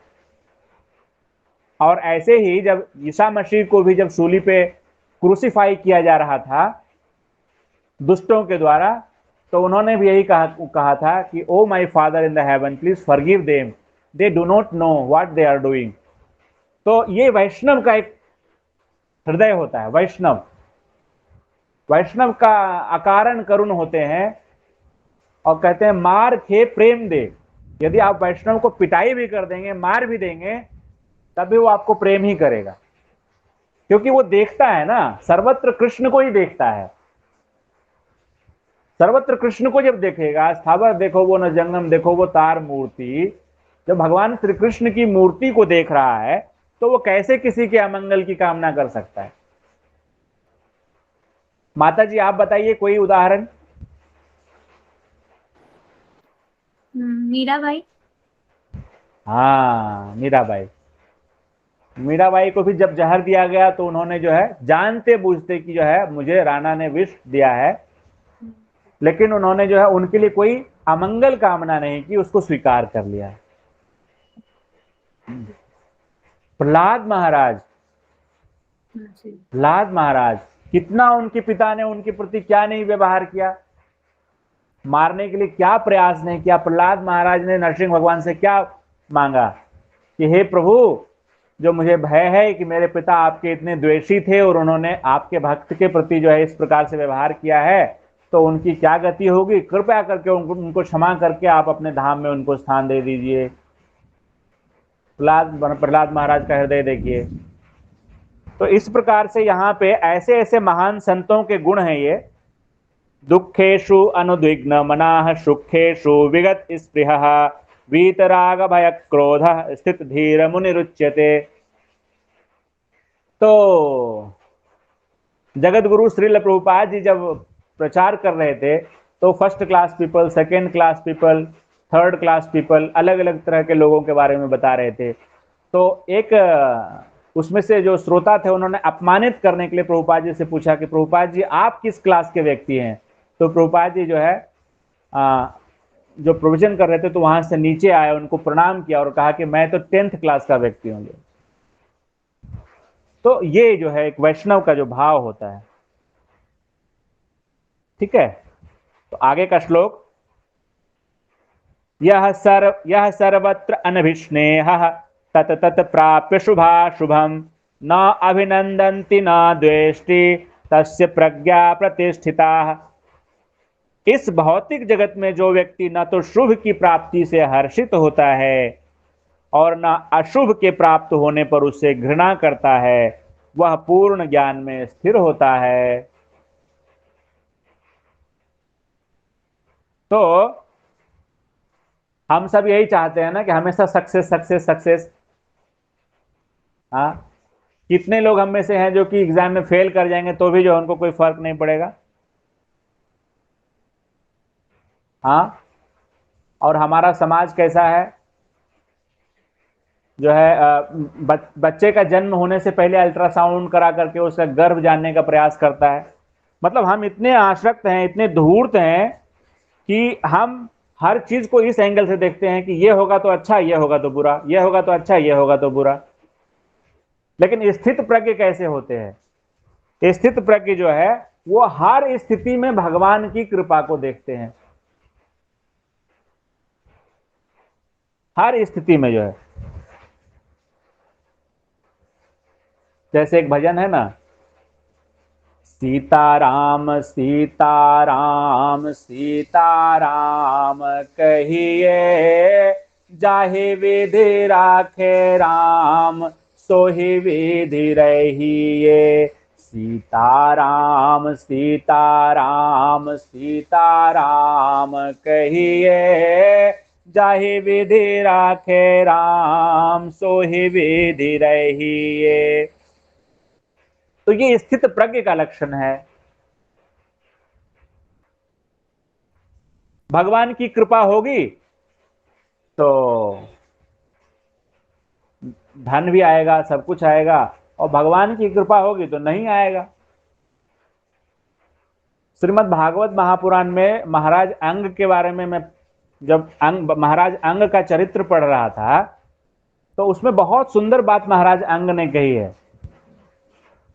और ऐसे ही जब ईसा मसीह को भी जब सूली पे क्रूसीफाई किया जा रहा था दुष्टों के द्वारा, तो उन्होंने भी यही कहा था कि oh my father in the heaven please forgive them, they do not know what they are doing. तो ये वैष्णव का एक हृदय होता है। वैष्णव का अकारण करुण होते हैं और कहते हैं मार खे प्रेम दे। यदि आप वैष्णव को पिटाई भी कर देंगे, मार भी देंगे, तब भी वो आपको प्रेम ही करेगा, क्योंकि वो देखता है ना, सर्वत्र कृष्ण को ही देखता है। सर्वत्र कृष्ण को जब देखेगा, स्थावर देखो वो न जंगम देखो वो तार मूर्ति, जब भगवान श्री कृष्ण की मूर्ति को देख रहा है तो वो कैसे किसी के अमंगल की कामना कर सकता है। माता जी आप बताइए कोई उदाहरण। मीराबाई। हाँ मीराबाई को भी जब जहर दिया गया तो उन्होंने जो है जानते बूझते कि जो है मुझे राणा ने विष दिया है, लेकिन उन्होंने जो है उनके लिए कोई अमंगल कामना नहीं की, उसको स्वीकार कर लिया। प्रहलाद महाराज कितना उनके पिता ने उनके प्रति क्या नहीं व्यवहार किया, मारने के लिए क्या प्रयास नहीं किया। प्रहलाद महाराज ने नरसिंह भगवान से क्या मांगा कि हे प्रभु जो मुझे भय है कि मेरे पिता आपके इतने द्वेषी थे और उन्होंने आपके भक्त के प्रति जो है इस प्रकार से व्यवहार किया है, तो उनकी क्या गति होगी, कृपया करके उनको क्षमा करके आप अपने धाम में उनको स्थान दे दीजिए। प्रहलाद महाराज का हृदय देखिए। तो इस प्रकार से यहाँ पे ऐसे ऐसे महान संतों के गुण हैं ये। दुखेषु अनुद्विग्न मनाः सुखेषु विगत स्पृहः वीतराग भय क्रोध स्थित धीर मुनिरुच्यते। तो जगत गुरु श्रील प्रभुपाद जी जब प्रचार कर रहे थे तो first class people, second class people, third class people, अलग अलग तरह के लोगों के बारे में बता रहे थे। तो एक उसमें से जो श्रोता थे उन्होंने अपमानित करने के लिए प्रभुपाद जी से पूछा कि प्रभुपाद जी आप किस क्लास के व्यक्ति हैं। तो प्रभुपाद जी जो है जो प्रोविजन कर रहे थे तो वहां से नीचे आए, उनको प्रणाम किया और कहा कि मैं तो 10th क्लास का व्यक्ति हूं। तो ये जो है एक वैष्णव का जो भाव होता है। ठीक है, तो आगे का श्लोक, यह सर्वत्र अनभिस्नेहः तत तत प्राप्य शुभाशुभम न अभिनंदन्ति न द्वेष्टि तस्य प्रज्ञा प्रतिष्ठिता। इस भौतिक जगत में जो व्यक्ति न तो शुभ की प्राप्ति से हर्षित होता है और न अशुभ के प्राप्त होने पर उससे घृणा करता है, वह पूर्ण ज्ञान में स्थिर होता है। तो हम सब यही चाहते हैं ना कि हमेशा सक्सेस सक्सेस सक्सेस। हाँ, कितने लोग हम में से हैं जो कि एग्जाम में फेल कर जाएंगे तो भी जो उनको कोई फर्क नहीं पड़ेगा। हाँ, और हमारा समाज कैसा है, जो है बच्चे का जन्म होने से पहले अल्ट्रासाउंड करा करके उसका गर्भ जानने का प्रयास करता है। मतलब हम इतने आसक्त हैं, इतने धूर्त हैं कि हम हर चीज को इस एंगल से देखते हैं कि ये होगा तो अच्छा, ये होगा तो बुरा, ये होगा तो अच्छा, ये होगा तो बुरा। लेकिन स्थित प्रज्ञ कैसे होते हैं? स्थित प्रज्ञ जो है वो हर स्थिति में भगवान की कृपा को देखते हैं, हर स्थिति में जो है। जैसे एक भजन है ना, सीताराम सीताराम सीताराम कहिए, जाहि विधि राखे राम सोहि विधि रहिए। सीताराम सीताराम सीताराम कहिए, जाहि विधि राखे राम सोहि विधि रहिए। तो ये स्थित प्रज्ञ का लक्षण है। भगवान की कृपा होगी तो धन भी आएगा, सब कुछ आएगा, और भगवान की कृपा होगी तो नहीं आएगा। श्रीमद् भागवत महापुराण में महाराज अंग के बारे में मैं जब महाराज अंग का चरित्र पढ़ रहा था तो उसमें बहुत सुंदर बात महाराज अंग ने कही है।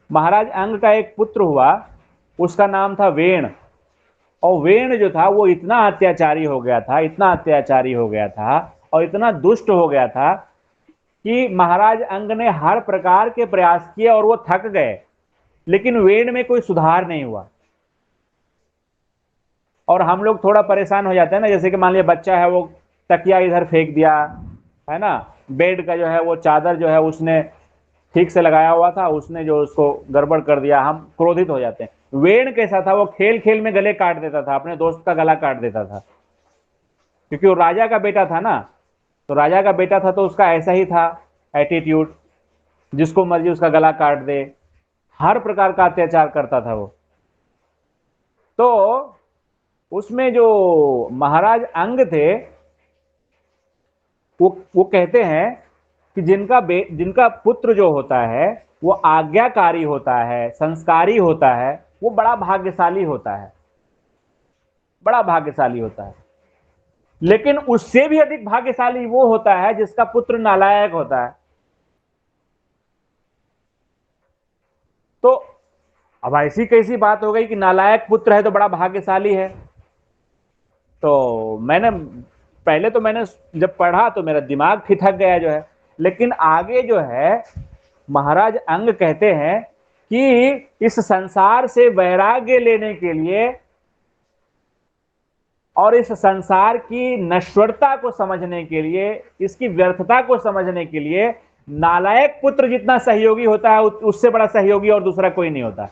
महाराज अंग का एक पुत्र हुआ, उसका नाम था वेण। और वेण जो था वो इतना अत्याचारी हो गया था, इतना अत्याचारी हो गया था और इतना दुष्ट हो गया था कि महाराज अंग ने हर प्रकार के प्रयास किए और वो थक गए, लेकिन वेण में कोई सुधार नहीं हुआ। और हम लोग थोड़ा परेशान हो जाते हैं ना, जैसे कि मान लिया बच्चा है वो तकिया इधर फेंक दिया है ना, बेड का जो है वो चादर जो है उसने ठीक से लगाया हुआ था, उसने जो उसको गड़बड़ कर दिया, हम क्रोधित हो जाते हैं। वेण कैसा था, वो खेल खेल में गले काट देता था, अपने दोस्त का गला काट देता था, क्योंकि वो राजा का बेटा था ना। तो राजा का बेटा था तो उसका ऐसा ही था एटीट्यूड, जिसको मर्जी उसका गला काट दे, हर प्रकार का अत्याचार करता था वो। तो उसमें जो महाराज अंग थे वो कहते हैं कि जिनका पुत्र जो होता है वो आज्ञाकारी होता है, संस्कारी होता है, वो बड़ा भाग्यशाली होता है, बड़ा भाग्यशाली होता है। लेकिन उससे भी अधिक भाग्यशाली वो होता है जिसका पुत्र नालायक होता है। तो अब ऐसी कैसी बात हो गई कि नालायक पुत्र है तो बड़ा भाग्यशाली है? तो पहले तो मैंने जब पढ़ा तो मेरा दिमाग ठिठक गया जो है। लेकिन आगे जो है महाराज अंग कहते हैं कि इस संसार से वैराग्य लेने के लिए और इस संसार की नश्वरता को समझने के लिए, इसकी व्यर्थता को समझने के लिए नालायक पुत्र जितना सहयोगी होता है उससे बड़ा सहयोगी और दूसरा कोई नहीं होता।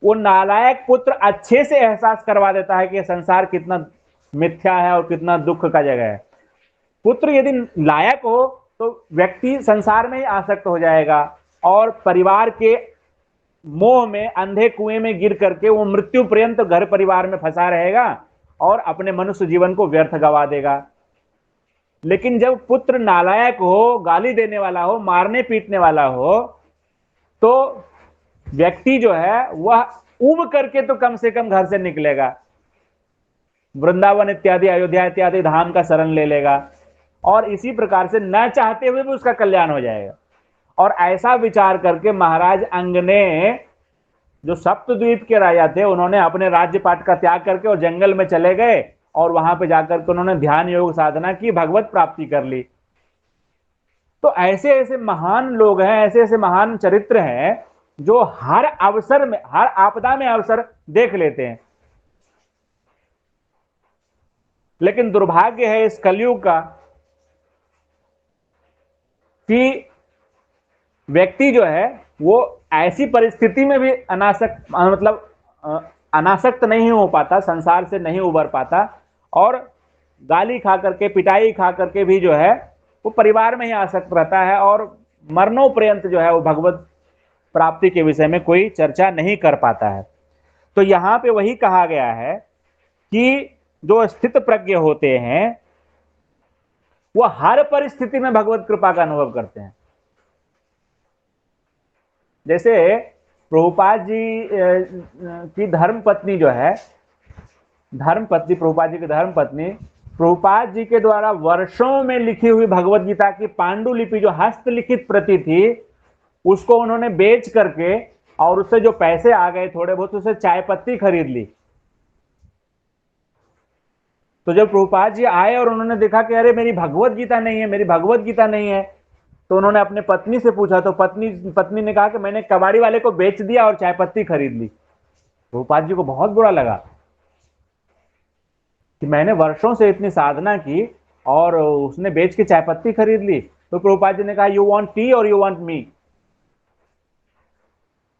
वो नालायक पुत्र अच्छे से एहसास करवा देता है कि यह संसार कितना मिथ्या है और कितना दुख का जगह है। पुत्र यदि लायक हो तो व्यक्ति संसार में ही आसक्त हो जाएगा और परिवार के मोह में, अंधे कुएं में गिर करके वो मृत्यु पर्यंत घर परिवार में फंसा रहेगा और अपने मनुष्य जीवन को व्यर्थ गवा देगा। लेकिन जब पुत्र नालायक हो, गाली देने वाला हो, मारने पीटने वाला हो, तो व्यक्ति जो है वह उब करके तो कम से कम घर से निकलेगा, वृंदावन इत्यादि, अयोध्या इत्यादि धाम का शरण ले लेगा और इसी प्रकार से न चाहते हुए भी उसका कल्याण हो जाएगा। और ऐसा विचार करके महाराज अंग ने, जो सप्तद्वीप के राजा थे, उन्होंने अपने राज्यपाट का त्याग करके और जंगल में चले गए और वहां पे जाकर के उन्होंने ध्यान योग साधना की, भगवत प्राप्ति कर ली। तो ऐसे ऐसे महान लोग हैं, ऐसे ऐसे महान चरित्र हैं जो हर अवसर में, हर आपदा में अवसर देख लेते हैं। लेकिन दुर्भाग्य है इस कलयुग का कि व्यक्ति जो है वो ऐसी परिस्थिति में भी अनासक्त नहीं हो पाता, संसार से नहीं उबर पाता और गाली खा करके, पिटाई खा करके भी जो है वो परिवार में ही आसक्त रहता है और मरणोपर्यंत जो है वो भगवत प्राप्ति के विषय में कोई चर्चा नहीं कर पाता है। तो यहां पे वही कहा गया है कि जो स्थित प्रज्ञ होते हैं वो हर परिस्थिति में भगवत कृपा का अनुभव करते हैं। जैसे प्रभुपाद जी की धर्म पत्नी जो है, धर्म पत्नी, प्रभुपाद जी की धर्म पत्नी, प्रभुपाद जी के द्वारा वर्षों में लिखी हुई भगवत गीता की पांडुलिपि जो हस्तलिखित प्रति थी, उसको उन्होंने बेच करके और उससे जो पैसे आ गए थोड़े बहुत, उससे चाय पत्ती खरीद ली। तो जब प्रभुपाद जी आए और उन्होंने देखा कि अरे मेरी भगवत गीता नहीं है, मेरी भगवत गीता नहीं है, तो उन्होंने अपने पत्नी से पूछा, तो पत्नी ने कहा कि मैंने कबाड़ी वाले को बेच दिया और चाय पत्ती खरीद ली। प्रभुपाद जी को बहुत बुरा लगा कि मैंने वर्षों से इतनी साधना की और उसने बेच के चाय पत्ती खरीद ली। तो प्रभुपाद जी ने कहा, यू वांट टी और यू वांट मी?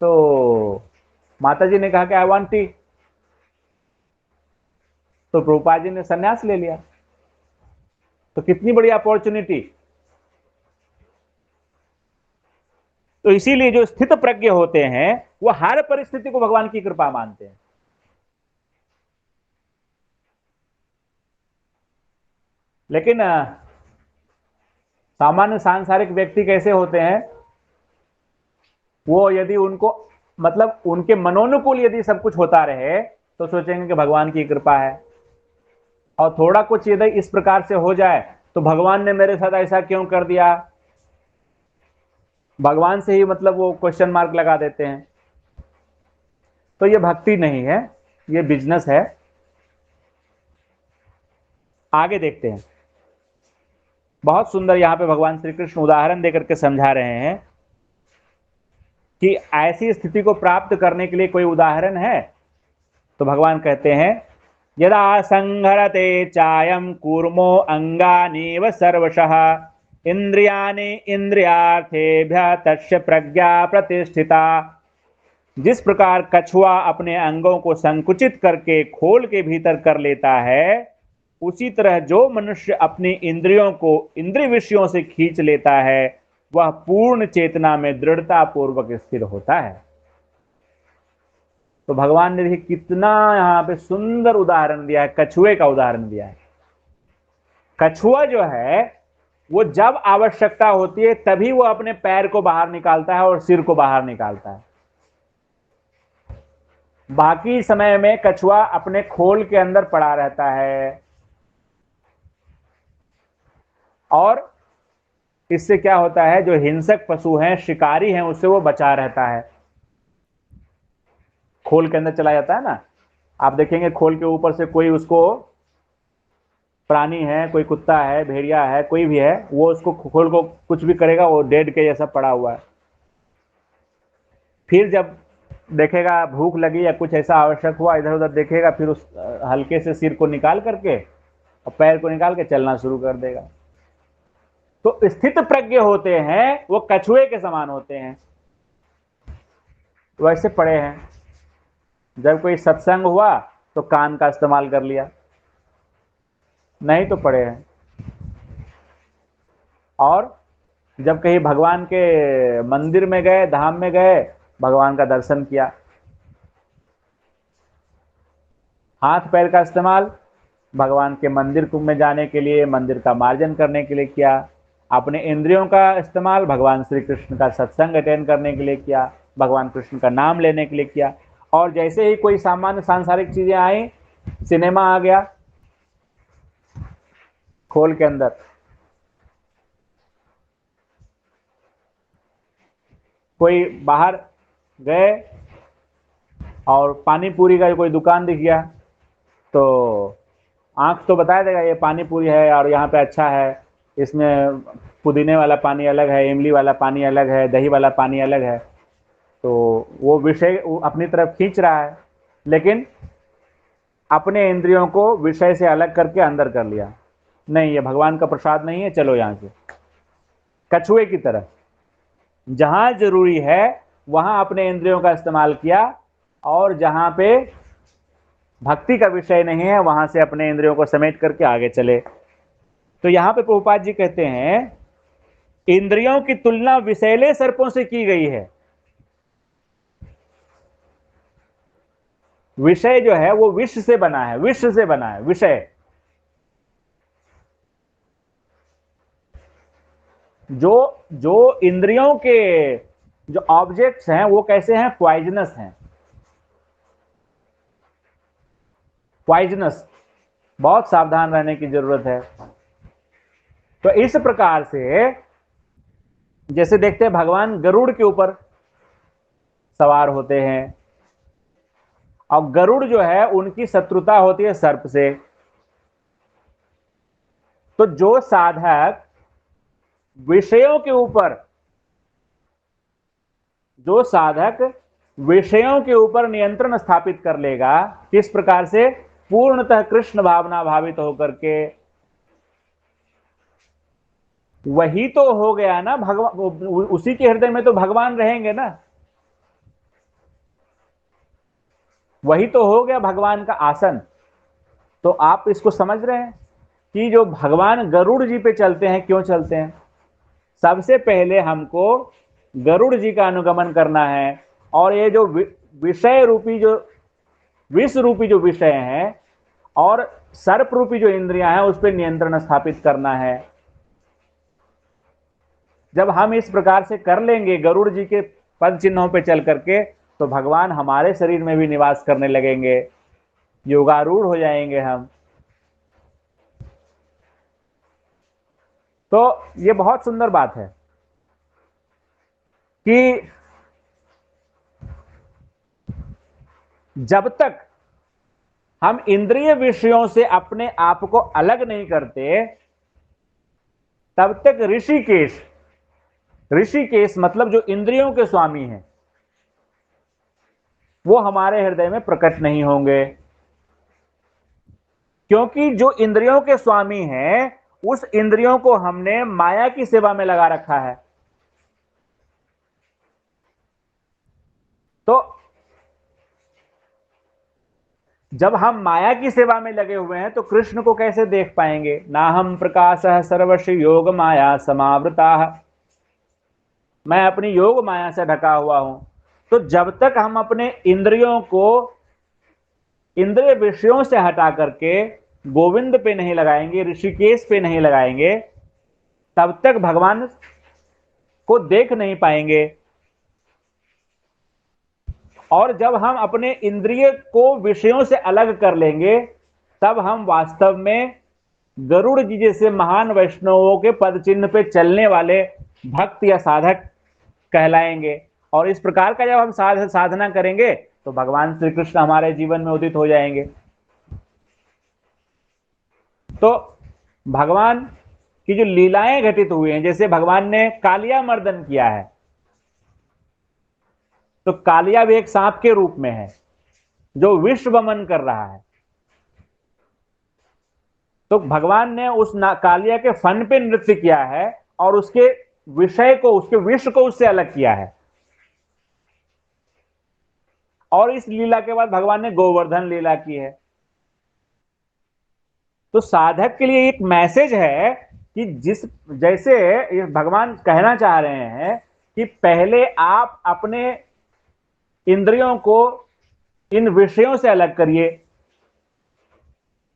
तो माता जी ने कहा कि आई वांट टी। तो प्रभुपाद जी ने संन्यास ले लिया। तो कितनी बड़ी अपॉर्चुनिटी। तो इसीलिए जो स्थित प्रज्ञ होते हैं वो हर परिस्थिति को भगवान की कृपा मानते हैं। लेकिन सामान्य सांसारिक व्यक्ति कैसे होते हैं, वो यदि उनको मतलब उनके मनोनुकूल यदि सब कुछ होता रहे तो सोचेंगे कि भगवान की कृपा है, और थोड़ा कुछ यदि इस प्रकार से हो जाए तो भगवान ने मेरे साथ ऐसा क्यों कर दिया, भगवान से ही मतलब वो क्वेश्चन मार्क लगा देते हैं। तो ये भक्ति नहीं है, ये बिजनेस है। आगे देखते हैं। बहुत सुंदर यहां पे भगवान श्री कृष्ण उदाहरण देकर के समझा रहे हैं कि ऐसी स्थिति को प्राप्त करने के लिए कोई उदाहरण है। तो भगवान कहते हैं, यदा संहरते चायम कूर्मो अंगानीव सर्वशः इंद्रियाणि इंद्रियार्थेभ्यः तस्य प्रज्ञा प्रतिष्ठिता। जिस प्रकार कछुआ अपने अंगों को संकुचित करके खोल के भीतर कर लेता है, उसी तरह जो मनुष्य अपनी इंद्रियों को इंद्रिय विषयों से खींच लेता है वह पूर्ण चेतना में दृढ़ता पूर्वक स्थिर होता है। तो भगवान ने देखिए कितना यहां पे सुंदर उदाहरण दिया है, कछुए का उदाहरण दिया है। कछुआ जो है वो जब आवश्यकता होती है तभी वो अपने पैर को बाहर निकालता है और सिर को बाहर निकालता है। बाकी समय में कछुआ अपने खोल के अंदर पड़ा रहता है, और इससे क्या होता है, जो हिंसक पशु हैं, शिकारी हैं, उससे वो बचा रहता है। खोल के अंदर चला जाता है ना, आप देखेंगे खोल के ऊपर से कोई उसको प्राणी है, कोई कुत्ता है, भेड़िया है, कोई भी है, वो उसको खोल को कुछ भी करेगा, वो डेड के जैसा पड़ा हुआ है। फिर जब देखेगा भूख लगी या कुछ ऐसा आवश्यक हुआ, इधर उधर देखेगा, फिर उस हल्के से सिर को निकाल करके और पैर को निकाल के चलना शुरू कर देगा। तो स्थित प्रज्ञ होते हैं वो कछुए के समान होते हैं, वैसे पड़े हैं। जब कोई सत्संग हुआ तो कान का इस्तेमाल कर लिया, नहीं तो पड़े हैं। और जब कहीं भगवान के मंदिर में गए, धाम में गए, भगवान का दर्शन किया, हाथ पैर का इस्तेमाल भगवान के मंदिर में जाने के लिए, मंदिर का मार्जन करने के लिए किया। अपने इंद्रियों का इस्तेमाल भगवान श्री कृष्ण का सत्संग अटेंड करने के लिए किया, भगवान कृष्ण का नाम लेने के लिए किया। और जैसे ही कोई सामान्य सांसारिक चीजें आई, सिनेमा आ गया खोल के अंदर, कोई बाहर गए और पानी पूरी का कोई दुकान दिख गया, तो आंख तो बता देगा ये पानी पूरी है और यहाँ पे अच्छा है, इसमें पुदीने वाला पानी अलग है, इमली वाला पानी अलग है, दही वाला पानी अलग है। तो वो विषय अपनी तरफ खींच रहा है, लेकिन अपने इंद्रियों को विषय से अलग करके अंदर कर लिया। नहीं, ये भगवान का प्रसाद नहीं है, चलो यहां से। कछुए की तरह जहां जरूरी है वहां अपने इंद्रियों का इस्तेमाल किया, और जहां पे भक्ति का विषय नहीं है वहां से अपने इंद्रियों को समेट करके आगे चले। तो यहां पे प्रभुपाद जी कहते हैं, इंद्रियों की तुलना विषैले सर्पों से की गई है। विषय जो है वो विष से बना है, विष से बना है विषय। जो जो इंद्रियों के जो ऑब्जेक्ट्स हैं वो कैसे हैं? पॉइजनस हैं, पॉइजनस। बहुत सावधान रहने की जरूरत है। तो इस प्रकार से जैसे देखते हैं भगवान गरुड़ के ऊपर सवार होते हैं, और गरुड़ जो है उनकी शत्रुता होती है सर्प से। तो जो साधक विषयों के ऊपर, जो साधक विषयों के ऊपर नियंत्रण स्थापित कर लेगा, किस प्रकार से? पूर्णतः कृष्ण भावना भावित होकर के, वही तो हो गया ना भगवान। उसी के हृदय में तो भगवान रहेंगे ना, वही तो हो गया भगवान का आसन। तो आप इसको समझ रहे हैं कि जो भगवान गरुड़ जी पे चलते हैं, क्यों चलते हैं? सबसे पहले हमको गरुड़ जी का अनुगमन करना है, और ये जो विषय रूपी, जो विष रूपी जो विषय हैं और सर्प रूपी जो इंद्रियां हैं, उस पर नियंत्रण स्थापित करना है। जब हम इस प्रकार से कर लेंगे गरुड़ जी के पद चिन्हों पे चल करके, तो भगवान हमारे शरीर में भी निवास करने लगेंगे, योगारूढ़ हो जाएंगे हम। तो ये बहुत सुंदर बात है कि जब तक हम इंद्रिय विषयों से अपने आप को अलग नहीं करते, तब तक ऋषिकेश, ऋषिकेश मतलब जो इंद्रियों के स्वामी हैं, वो हमारे हृदय में प्रकट नहीं होंगे। क्योंकि जो इंद्रियों के स्वामी हैं, उस इंद्रियों को हमने माया की सेवा में लगा रखा है। तो जब हम माया की सेवा में लगे हुए हैं, तो कृष्ण को कैसे देख पाएंगे? ना हम प्रकाशः सर्वस्य योग माया समावृता, मैं अपनी योग माया से ढका हुआ हूं। तो जब तक हम अपने इंद्रियों को इंद्रिय विषयों से हटा करके गोविंद पे नहीं लगाएंगे, ऋषिकेश पे नहीं लगाएंगे, तब तक भगवान को देख नहीं पाएंगे। और जब हम अपने इंद्रिय को विषयों से अलग कर लेंगे, तब हम वास्तव में गरुड़ जी जैसे महान वैष्णवों के पद चिन्ह पे चलने वाले भक्त या साधक कहलाएंगे। और इस प्रकार का जब हम साधना करेंगे, तो भगवान श्री कृष्ण हमारे जीवन में उदित हो जाएंगे। तो भगवान की जो लीलाएं घटित हुई हैं, जैसे भगवान ने कालिया मर्दन किया है, तो कालिया भी एक सांप के रूप में है जो विश्व वमन कर रहा है। तो भगवान ने उस कालिया के फन पे नृत्य किया है और उसके विषय को, उसके विष को उससे अलग किया है। और इस लीला के बाद भगवान ने गोवर्धन लीला की है। तो साधक के लिए एक मैसेज है कि जैसे भगवान कहना चाह रहे हैं कि पहले आप अपने इंद्रियों को इन विषयों से अलग करिए।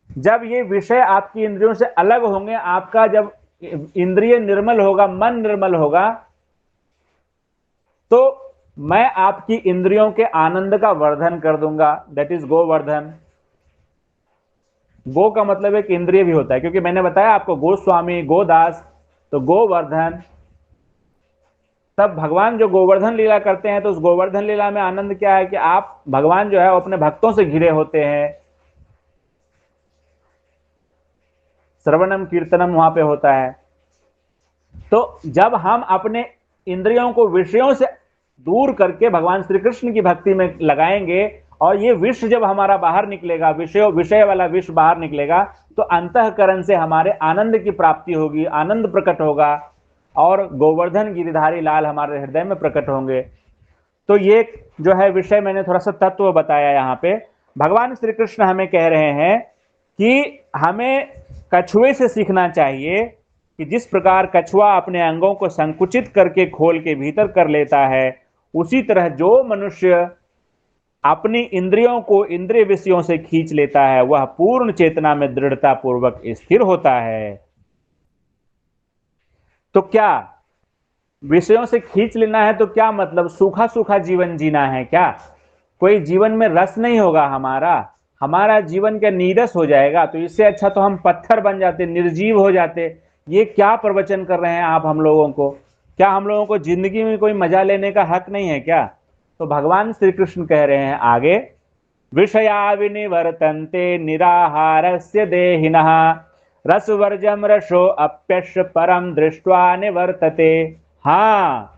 जब ये विषय आपकी इंद्रियों से अलग होंगे, आपका जब इंद्रिय निर्मल होगा, मन निर्मल होगा, तो मैं आपकी इंद्रियों के आनंद का वर्धन कर दूंगा। That is Govardhan. गो का मतलब एक इंद्रिय भी होता है, क्योंकि मैंने बताया आपको गोस्वामी, गोदास, तो गोवर्धन। तब भगवान जो गोवर्धन लीला करते हैं, तो उस गोवर्धन लीला में आनंद क्या है कि आप, भगवान जो है वो अपने भक्तों से घिरे होते हैं। श्रवणम कीर्तनम वहां पे होता है। तो जब हम अपने इंद्रियों को विषयों से दूर करके भगवान श्री कृष्ण की भक्ति में लगाएंगे, और ये विष जब हमारा बाहर निकलेगा, विषय वाला विष बाहर निकलेगा, तो अंतःकरण से हमारे आनंद की प्राप्ति होगी, आनंद प्रकट होगा, और गोवर्धन गिरिधारी लाल हमारे हृदय में प्रकट होंगे। तो ये जो है विषय मैंने थोड़ा सा तत्व बताया। यहाँ पे भगवान श्री कृष्ण हमें कह रहे हैं कि हमें कछुए से सीखना चाहिए कि जिस प्रकार कछुआ अपने अंगों को संकुचित करके खोल के भीतर कर लेता है, उसी तरह जो मनुष्य अपनी इंद्रियों को इंद्रिय विषयों से खींच लेता है, वह पूर्ण चेतना में दृढ़ता पूर्वक स्थिर होता है। तो क्या विषयों से खींच लेना है तो क्या मतलब सूखा सूखा जीवन जीना है क्या? कोई जीवन में रस नहीं होगा, हमारा जीवन क्या नीरस हो जाएगा? तो इससे अच्छा तो हम पत्थर बन जाते, निर्जीव हो जाते। ये क्या प्रवचन कर रहे हैं आप हम लोगों को? क्या हम लोगों को जिंदगी में कोई मजा लेने का हक नहीं है क्या? तो भगवान श्री कृष्ण कह रहे हैं आगे, विषया विनिवर्तन्ते निराहारस्य देहिनः रसवर्जम रसो अप्यस्य परम दृष्ट्वा निवर्तते। हाँ,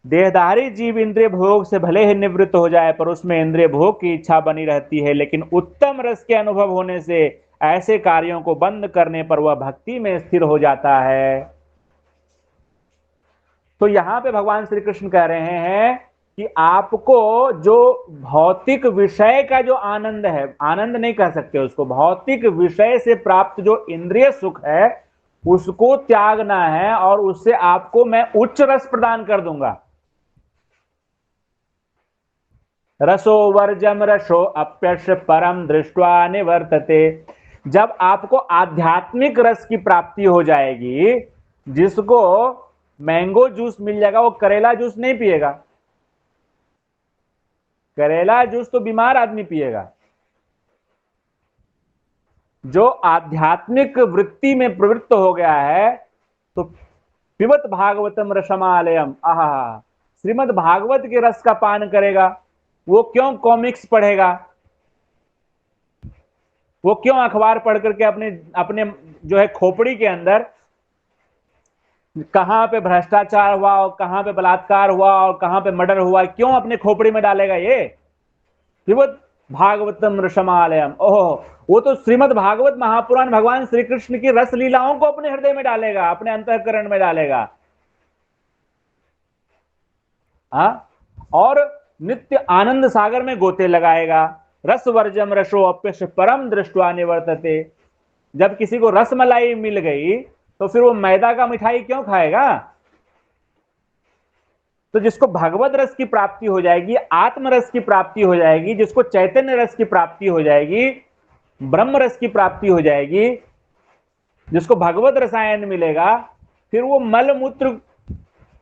देहधारी जीव इंद्रिय भोग से भले ही निवृत्त हो जाए पर उसमें इंद्रिय भोग की इच्छा बनी रहती है, लेकिन उत्तम रस के अनुभव होने से ऐसे कार्यों को बंद करने पर वह भक्ति में स्थिर हो जाता है। तो यहां पे भगवान श्री कृष्ण कह रहे हैं कि आपको जो भौतिक विषय का जो आनंद है, आनंद नहीं कह सकते उसको, भौतिक विषय से प्राप्त जो इंद्रिय सुख है उसको त्यागना है और उससे आपको मैं उच्च रस प्रदान कर दूंगा। रसो वर्जम रसो अप्यस्य परम दृष्ट्वा निवर्तते। जब आपको आध्यात्मिक रस की प्राप्ति हो जाएगी, जिसको मैंगो जूस मिल जाएगा वो करेला जूस नहीं पिएगा। करेला जूस तो बीमार आदमी पिएगा। जो आध्यात्मिक वृत्ति में प्रवृत्त हो गया है तो पिबत भागवतम रसमालयम, आहा, श्रीमद् भागवत के रस का पान करेगा। वो क्यों कॉमिक्स पढ़ेगा? वो क्यों अखबार पढ़ करके अपने अपने जो है खोपड़ी के अंदर कहां पे भ्रष्टाचार हुआ और कहां पे बलात्कार हुआ और कहां पे मर्डर हुआ, क्यों अपने खोपड़ी में डालेगा? ये श्रीमद् भागवतम रसमालयम, ओहो, वो तो श्रीमद् भागवत महापुराण भगवान श्री कृष्ण की रस लीलाओं को अपने हृदय में डालेगा, अपने अंतःकरण में डालेगा। और नित्य आनंद सागर में गोते लगाएगा। रस वर्जम रसो अप्यस्य परम दृष्ट्वा निवर्तते। जब किसी को रसमलाई मिल गई तो फिर वो मैदा का मिठाई क्यों खाएगा? तो जिसको भगवत रस की प्राप्ति हो जाएगी, आत्म रस की प्राप्ति हो जाएगी, जिसको चैतन्य रस की प्राप्ति हो जाएगी, ब्रह्म रस की प्राप्ति हो जाएगी, जिसको भगवत रसायन मिलेगा, फिर वो मल मूत्र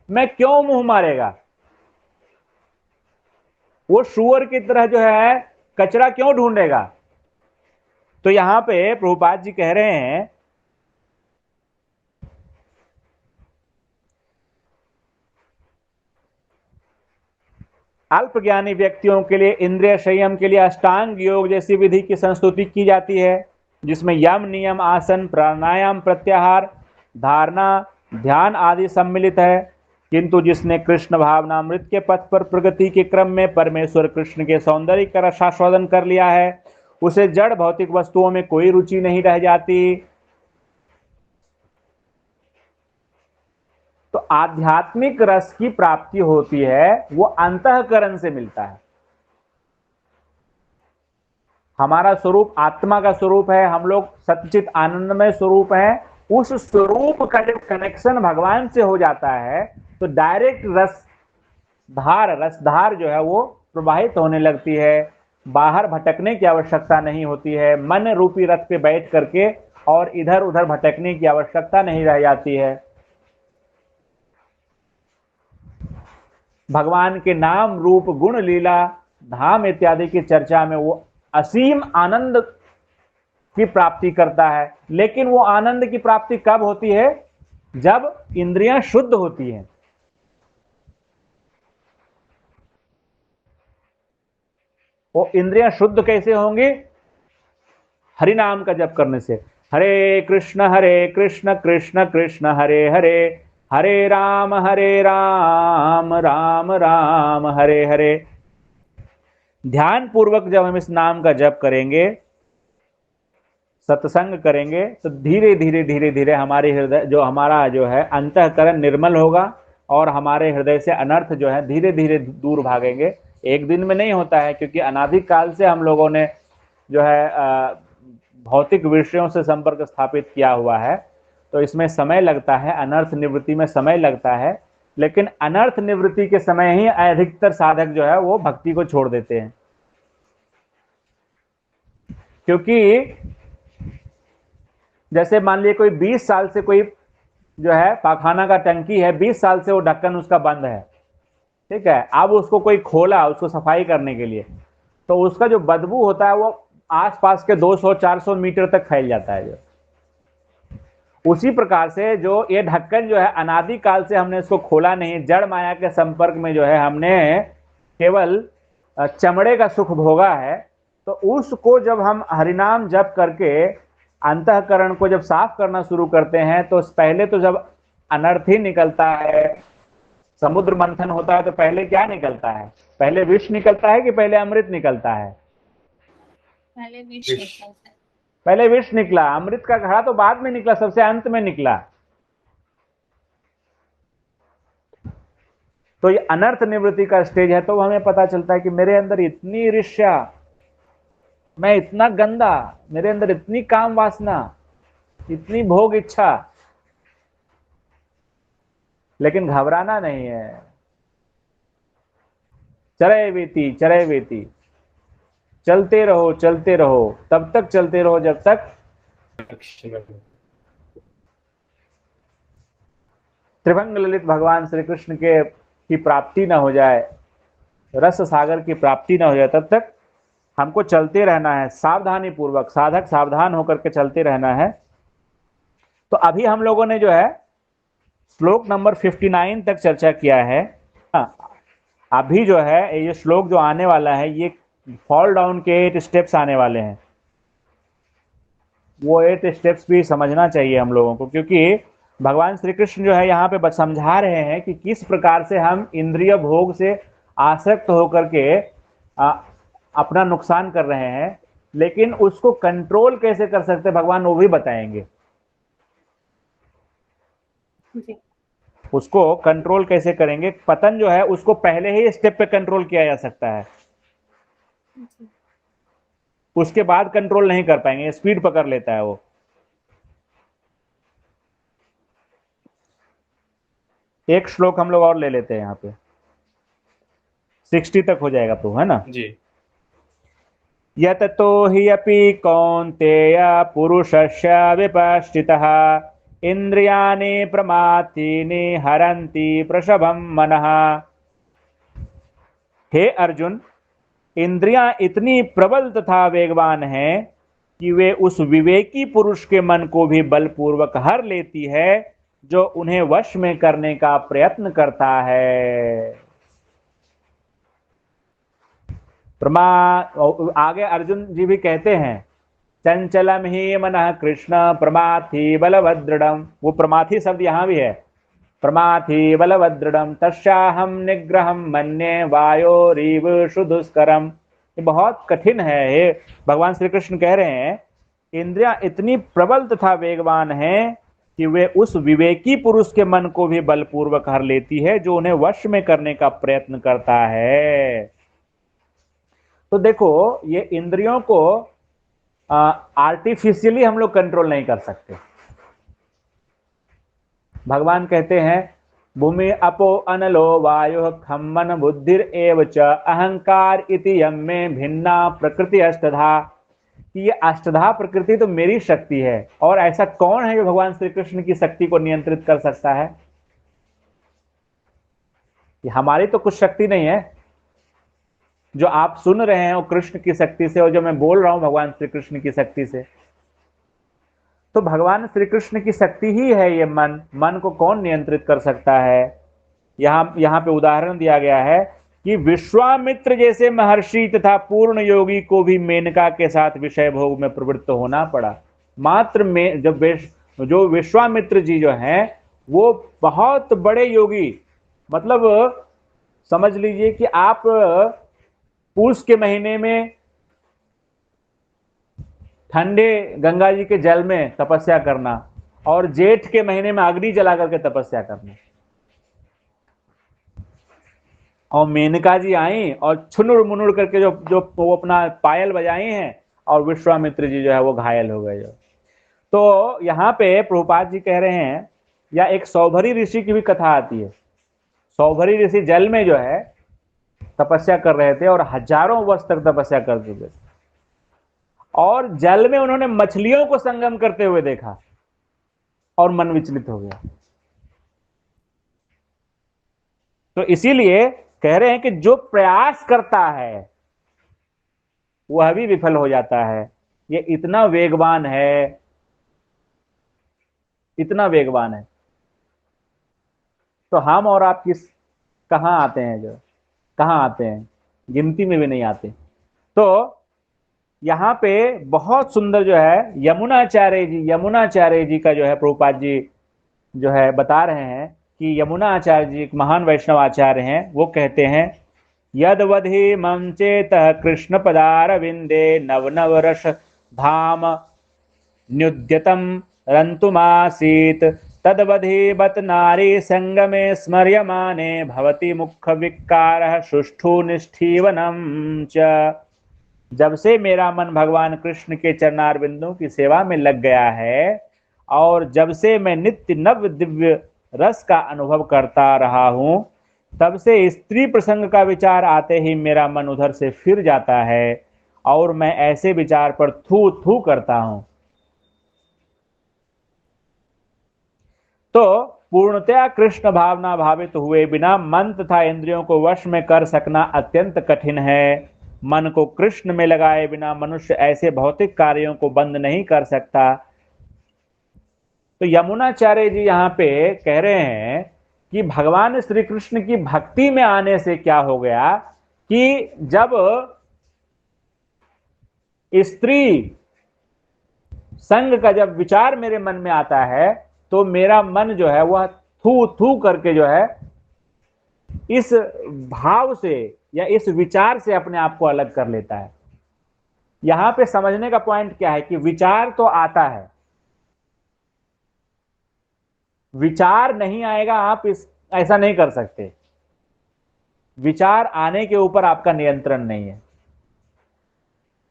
में क्यों मुंह मारेगा? वो शुअर की तरह जो है कचरा क्यों ढूंढेगा? तो यहां पे प्रभुपाद जी कह रहे हैं अल्प ज्ञानी व्यक्तियों के लिए इंद्रिय संयम के लिए अष्टांग योग जैसी विधि की संस्तुति की जाती है, जिसमें यम, नियम, आसन, प्राणायाम, प्रत्याहार, धारणा, ध्यान आदि सम्मिलित है। किंतु जिसने कृष्ण भावनामृत के पथ पर प्रगति के क्रम में परमेश्वर कृष्ण के सौंदर्य का रसास्वादन कर लिया है, उसे जड़ भौतिक वस्तुओं में कोई रुचि नहीं रह जाती। तो आध्यात्मिक रस की प्राप्ति होती है, वो अंतःकरण से मिलता है। हमारा स्वरूप आत्मा का स्वरूप है, हम लोग सच्चित आनंदमय स्वरूप है। उस स्वरूप का जब कनेक्शन भगवान से हो जाता है तो डायरेक्ट रसधार जो है वो प्रवाहित होने लगती है। बाहर भटकने की आवश्यकता नहीं होती है। मन रूपी रथ पे बैठ करके और इधर उधर भटकने की आवश्यकता नहीं रह जाती है। भगवान के नाम, रूप, गुण, लीला, धाम इत्यादि की चर्चा में वो असीम आनंद की प्राप्ति करता है। लेकिन वो आनंद की प्राप्ति कब होती है? जब इंद्रियां शुद्ध होती हैं। वो इंद्रियां शुद्ध कैसे होंगी? हरि नाम का जप करने से। हरे कृष्ण कृष्ण कृष्ण हरे हरे, हरे राम राम राम हरे हरे। ध्यान पूर्वक जब हम इस नाम का जप करेंगे, सत्संग करेंगे, तो धीरे धीरे हमारे हृदय जो है अंतःकरण निर्मल होगा और हमारे हृदय से अनर्थ जो है धीरे धीरे दूर भागेंगे। एक दिन में नहीं होता है, क्योंकि अनादि काल से हम लोगों ने जो है भौतिक विषयों से संपर्क स्थापित किया हुआ है, तो इसमें समय लगता है, अनर्थ निवृत्ति में समय लगता है। लेकिन अनर्थ निवृत्ति के समय ही अधिकतर साधक जो है वो भक्ति को छोड़ देते हैं। क्योंकि जैसे मान लीजिए कोई 20 साल से कोई जो है पाखाना का टंकी है, 20 साल से वो ढक्कन उसका बंद है, ठीक है, अब उसको कोई खोला उसको सफाई करने के लिए, तो उसका जो बदबू होता है वो आसपास के 200-400 मीटर तक फैल जाता है। जो उसी प्रकार से जो ये ढक्कन जो है अनादि काल से हमने इसको खोला नहीं, जड़ माया के संपर्क में जो है हमने केवल चमड़े का सुख भोगा है। तो उसको जब हम हरिनाम जप करके अंतःकरण को जब साफ करना शुरू करते हैं, तो पहले तो जब अनर्थ ही निकलता है, समुद्र मंथन होता है, तो पहले क्या निकलता है? पहले विष निकलता है कि पहले अमृत निकलता है? पहले विष निकलता है। पहले विष निकला, अमृत का घड़ा तो बाद में निकला, सबसे अंत में निकला। तो ये अनर्थ निवृत्ति का स्टेज है। तो हमें पता चलता है कि मेरे अंदर इतनी ईर्ष्या, मैं इतना गंदा, मेरे अंदर इतनी काम वासना, इतनी भोग इच्छा, लेकिन घबराना नहीं है। चरय वेति चरय वेति, चलते रहो, तब तक चलते रहो जब तक त्रिभंग ललित भगवान श्री कृष्ण के की प्राप्ति न हो जाए, रस सागर की प्राप्ति न हो जाए, तब तक हमको चलते रहना है, सावधानी पूर्वक, साधक सावधान होकर के चलते रहना है। तो अभी हम लोगों ने जो है श्लोक नंबर 59 तक चर्चा किया है। अभी जो है ये श्लोक जो आने वाला है, ये फॉल डाउन के 8 स्टेप्स आने वाले हैं। वो 8 स्टेप्स भी समझना चाहिए हम लोगों को, क्योंकि भगवान श्री कृष्ण जो है यहाँ पे समझा रहे हैं कि किस प्रकार से हम इंद्रिय भोग से आसक्त होकर के अपना नुकसान कर रहे हैं, लेकिन उसको कंट्रोल कैसे कर सकते भगवान वो भी बताएंगे। उसको कंट्रोल कैसे करेंगे, पतन जो है उसको पहले ही स्टेप पे कंट्रोल किया जा सकता है, उसके बाद कंट्रोल नहीं कर पाएंगे, स्पीड पकड़ लेता है वो। एक श्लोक हम लोग और ले लेते हैं यहाँ पे, 60 तक हो जाएगा तो, है ना जी। यततो हि अपि कौन्तेय पुरुषस्य विपश्चितः इंद्रियाणि प्रमाथीनि हरन्ति प्रसभं मनः। हे अर्जुन, इंद्रियां इतनी प्रबल तथा वेगवान हैं कि वे उस विवेकी पुरुष के मन को भी बलपूर्वक हर लेती है जो उन्हें वश में करने का प्रयत्न करता है। आगे अर्जुन जी भी कहते हैं, चंचलम ही मनः कृष्ण प्रमाथि बलभद्रडम। वो प्रमाथि शब्द यहां भी है, प्रमाथि बलभद्रडम तस्याहम निग्रहम मन्ये वायोरीव सुदुष्करम। ये बहुत कठिन है। हे भगवान श्री कृष्ण कह रहे हैं, इंद्रियां इतनी प्रबल तथा वेगवान हैं कि वे उस विवेकी पुरुष के मन को भी बलपूर्वक हर लेती है जो उन्हें वश में करने का प्रयत्न करता है। तो देखो, ये इंद्रियों को आर्टिफिशियली हम लोग कंट्रोल नहीं कर सकते। भगवान कहते हैं, भूमि अपो अनलो वायु खम्मन बुद्धिर एव च अहंकार इति यम्मे भिन्ना प्रकृति अष्टधा। कि ये अष्टधा प्रकृति तो मेरी शक्ति है, और ऐसा कौन है जो भगवान श्री कृष्ण की शक्ति को नियंत्रित कर सकता है? ये हमारी तो कुछ शक्ति नहीं है। जो आप सुन रहे हैं वो कृष्ण की शक्ति से, और जो मैं बोल रहा हूं भगवान श्री कृष्ण की शक्ति से। तो भगवान श्री कृष्ण की शक्ति ही है ये मन। मन को कौन नियंत्रित कर सकता है? यहां पे उदाहरण दिया गया है कि विश्वामित्र जैसे महर्षि तथा पूर्ण योगी को भी मेनका के साथ विषय भोग में प्रवृत्त होना पड़ा। मात्र में जो विश्वामित्र जी जो हैं वो बहुत बड़े योगी, मतलब समझ लीजिए कि आप पूस के महीने में ठंडे गंगा जी के जल में तपस्या करना और जेठ के महीने में अग्नि जला करके तपस्या करना। और मेनका जी आई और छुनुड़ मुनुड़ करके जो वो अपना पायल बजाई हैं, और विश्वामित्र जी जो है वो घायल हो गए। तो यहाँ पे प्रभुपाद जी कह रहे हैं, या एक सौभरी ऋषि की भी कथा आती है। सौभरी ऋषि जल में जो है तपस्या कर रहे थे और हजारों वर्ष तक तपस्या कर चुके थे। और जल में उन्होंने मछलियों को संगम करते हुए देखा और मन विचलित हो गया। तो इसीलिए कह रहे हैं कि जो प्रयास करता है वह भी विफल हो जाता है। ये इतना वेगवान है, इतना वेगवान है। तो हम और आप कहां आते हैं, जो कहां आते हैं, गिनती में भी नहीं आते। तो यहां पे बहुत सुंदर जो है यमुनाचार्य जी का जो है प्रभुपाद जी जो है बता रहे हैं कि यमुनाचार्य जी एक महान वैष्णव आचार्य हैं। वो कहते हैं यदवधि मम चेत कृष्ण पदारविंदे नव नव रस धाम न्युद्यतम रंतुमासीत तदवधि बत नारी संगमे स्मर्यमाने भवति मुख विकार सुष्ठु निष्ठीवनम च। जब से मेरा मन भगवान कृष्ण के चरणार बिंदु की सेवा में लग गया है और जब से मैं नित्य नव दिव्य रस का अनुभव करता रहा हूं, तब से स्त्री प्रसंग का विचार आते ही मेरा मन उधर से फिर जाता है और मैं ऐसे विचार पर थू थू करता हूं। तो पूर्णतया कृष्ण भावना भावित हुए बिना मन तथा इंद्रियों को वश में कर सकना अत्यंत कठिन है। मन को कृष्ण में लगाए बिना मनुष्य ऐसे भौतिक कार्यों को बंद नहीं कर सकता। तो यमुनाचार्य जी यहाँ पे कह रहे हैं कि भगवान श्री कृष्ण की भक्ति में आने से क्या हो गया कि जब स्त्री संग का जब विचार मेरे मन में आता है तो मेरा मन जो है वह थू थू करके जो है इस भाव से या इस विचार से अपने आप को अलग कर लेता है। यहां पे समझने का पॉइंट क्या है कि विचार तो आता है, विचार नहीं आएगा आप ऐसा नहीं कर सकते। विचार आने के ऊपर आपका नियंत्रण नहीं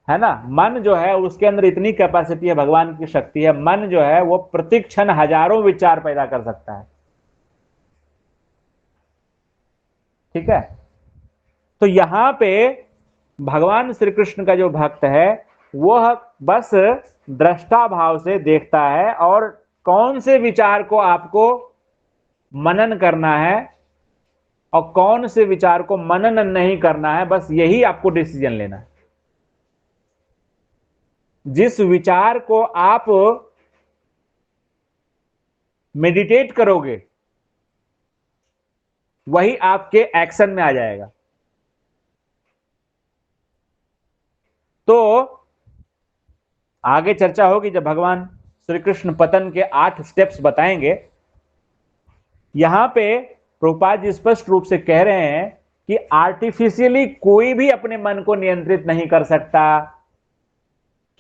है ना। मन जो है उसके अंदर इतनी कैपेसिटी है, भगवान की शक्ति है। मन जो है वो प्रतिक्षण हजारों विचार पैदा कर सकता है। ठीक है। तो यहां पे भगवान श्री कृष्ण का जो भक्त है वह बस दृष्टा भाव से देखता है और कौन से विचार को आपको मनन करना है और कौन से विचार को मनन नहीं करना है, बस यही आपको डिसीजन लेना है। जिस विचार को आप मेडिटेट करोगे वही आपके एक्शन में आ जाएगा। तो आगे चर्चा होगी जब भगवान श्री कृष्ण पतन के 8 स्टेप्स बताएंगे। यहां पे प्रभुपाद जी स्पष्ट रूप से कह रहे हैं कि आर्टिफिशियली कोई भी अपने मन को नियंत्रित नहीं कर सकता।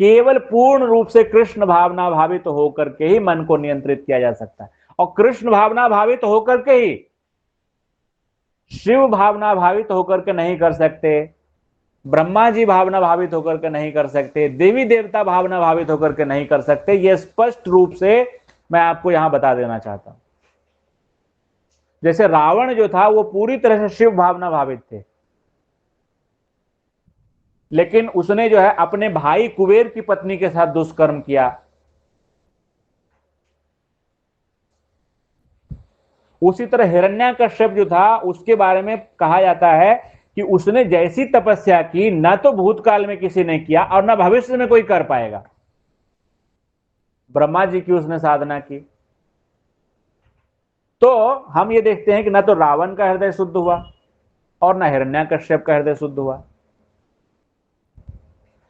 केवल पूर्ण रूप से कृष्ण भावना भावित होकर के ही मन को नियंत्रित किया जा सकता है। और कृष्ण भावना भावित होकर के ही, शिव भावना भावित होकर के नहीं कर सकते, ब्रह्मा जी भावना भावित होकर के नहीं कर सकते, देवी देवता भावना भावित होकर के नहीं कर सकते। यह स्पष्ट रूप से मैं आपको यहां बता देना चाहता हूं। जैसे रावण जो था वो पूरी तरह से शिव भावना भावित थे, लेकिन उसने जो है अपने भाई कुबेर की पत्नी के साथ दुष्कर्म किया। उसी तरह हिरण्याकश्यप जो था उसके बारे में कहा जाता है कि उसने जैसी तपस्या की ना तो भूतकाल में किसी ने किया और ना भविष्य में कोई कर पाएगा। ब्रह्मा जी की उसने साधना की। तो हम ये देखते हैं कि ना तो रावण का हृदय शुद्ध हुआ और ना हिरण्याकश्यप का हृदय शुद्ध हुआ।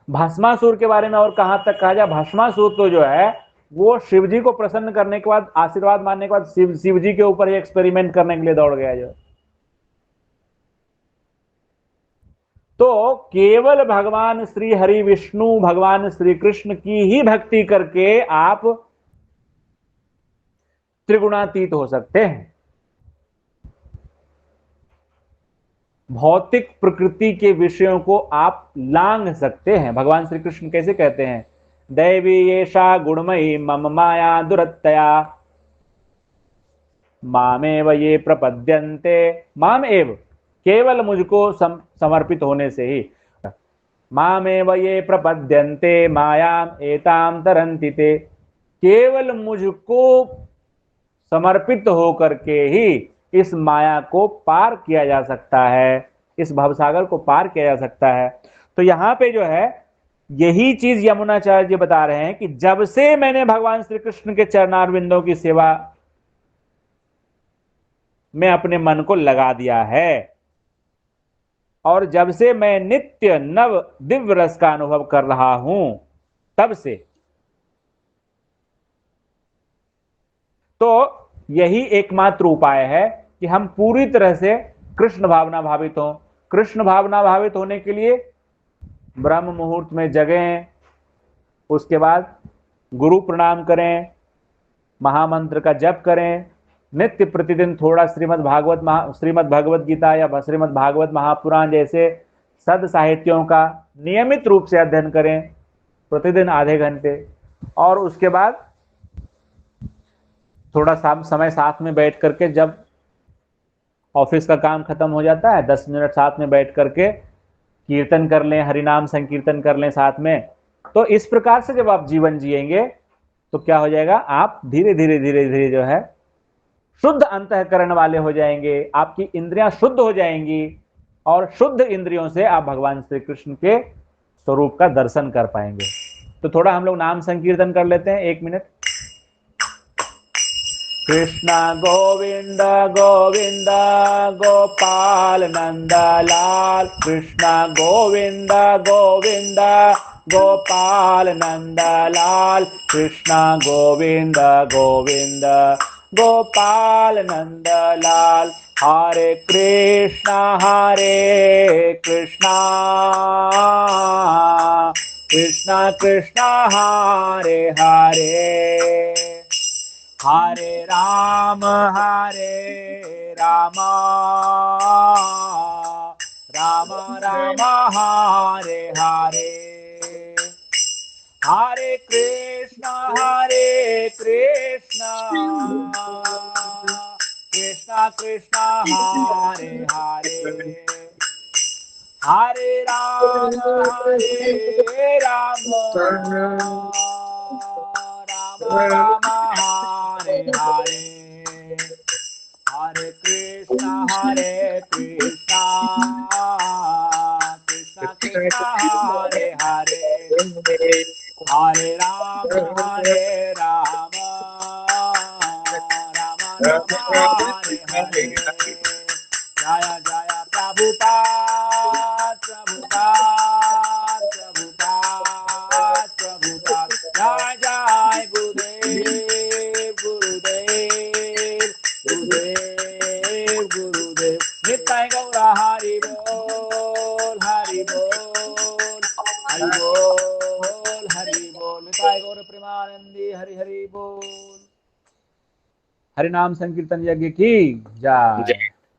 भस्मासुर के बारे में और कहां तक कहा जाए, भस्मासुर तो जो है वो शिवजी को प्रसन्न करने के बाद, आशीर्वाद मानने के बाद शिवजी के ऊपर एक्सपेरिमेंट करने के लिए दौड़ गया जो। तो केवल भगवान श्री हरि विष्णु, भगवान श्री कृष्ण की ही भक्ति करके आप त्रिगुणातीत हो सकते हैं। भौतिक प्रकृति के विषयों को आप लांघ सकते हैं। भगवान श्री कृष्ण कैसे कहते हैं, दैवी येषा गुणमयी मम माया दुरत्तया मामेव ये प्रपद्यन्ते माम एव, केवल मुझको समर्पित होने से ही। मामेव ये प्रपद्यन्ते मायाम एताम तरन्ति ते। केवल मुझको समर्पित होकर के ही इस माया को पार किया जा सकता है, इस भवसागर को पार किया जा सकता है। तो यहां पे जो है यही चीज यमुनाचार्य जी बता रहे हैं कि जब से मैंने भगवान श्री कृष्ण के चरणारविंदों की सेवा में अपने मन को लगा दिया है और जब से मैं नित्य नव दिव्य रस का अनुभव कर रहा हूं, तब से तो यही एकमात्र उपाय है कि हम पूरी तरह से कृष्ण भावना भावित हों। कृष्ण भावना भावित होने के लिए ब्रह्म मुहूर्त में जगें, उसके बाद गुरु प्रणाम करें, महामंत्र का जप करें, नित्य प्रतिदिन थोड़ा श्रीमद् भगवत गीता या श्रीमद् भागवत महापुराण जैसे सद साहित्यों का नियमित रूप से अध्ययन करें, प्रतिदिन आधे घंटे। और उसके बाद थोड़ा समय साथ में बैठ करके, जब ऑफिस का काम खत्म हो जाता है 10 मिनट साथ में बैठ करके कीर्तन कर लें, हरिनाम संकीर्तन कर लें साथ में। तो इस प्रकार से जब आप जीवन जिएंगे तो क्या हो जाएगा, आप धीरे धीरे जो है शुद्ध अंतःकरण वाले हो जाएंगे, आपकी इंद्रियां शुद्ध हो जाएंगी और शुद्ध इंद्रियों से आप भगवान श्री कृष्ण के स्वरूप का दर्शन कर पाएंगे। तो थोड़ा हम लोग नाम संकीर्तन कर लेते हैं 1 मिनट। कृष्ण गोविंद गोविंद गोपाल नंदलाल, कृष्ण गोविंद गोविंद गोपाल नंदलाल, कृष्ण गोविंद गोविंद गोपाल नंदलाल। हरे कृष्णा कृष्णा कृष्णा हरे हरे, हरे राम राम राम हरे हरे। हरे कृष्णा कृष्णा कृष्णा हरे हरे, हरे राम राम राम हरे हरे। हरे कृष्णा कृष्णा कृष्णा हरे हरे, हरे राम राम राम हरे हरे। जय जय प्रभुपाद प्रभुपाद प्रभुपाद प्रभुपाद। जय जय गुरुदेव गुरुदेव गुरुदेव गुरुदेव। नित्य गौर हरि बोल हरि बोल हरि बोल हरि बोल। नित्य गौर प्रेमानंदी हरि हरि बोल। हरि नाम संकीर्तन यज्ञ की जय।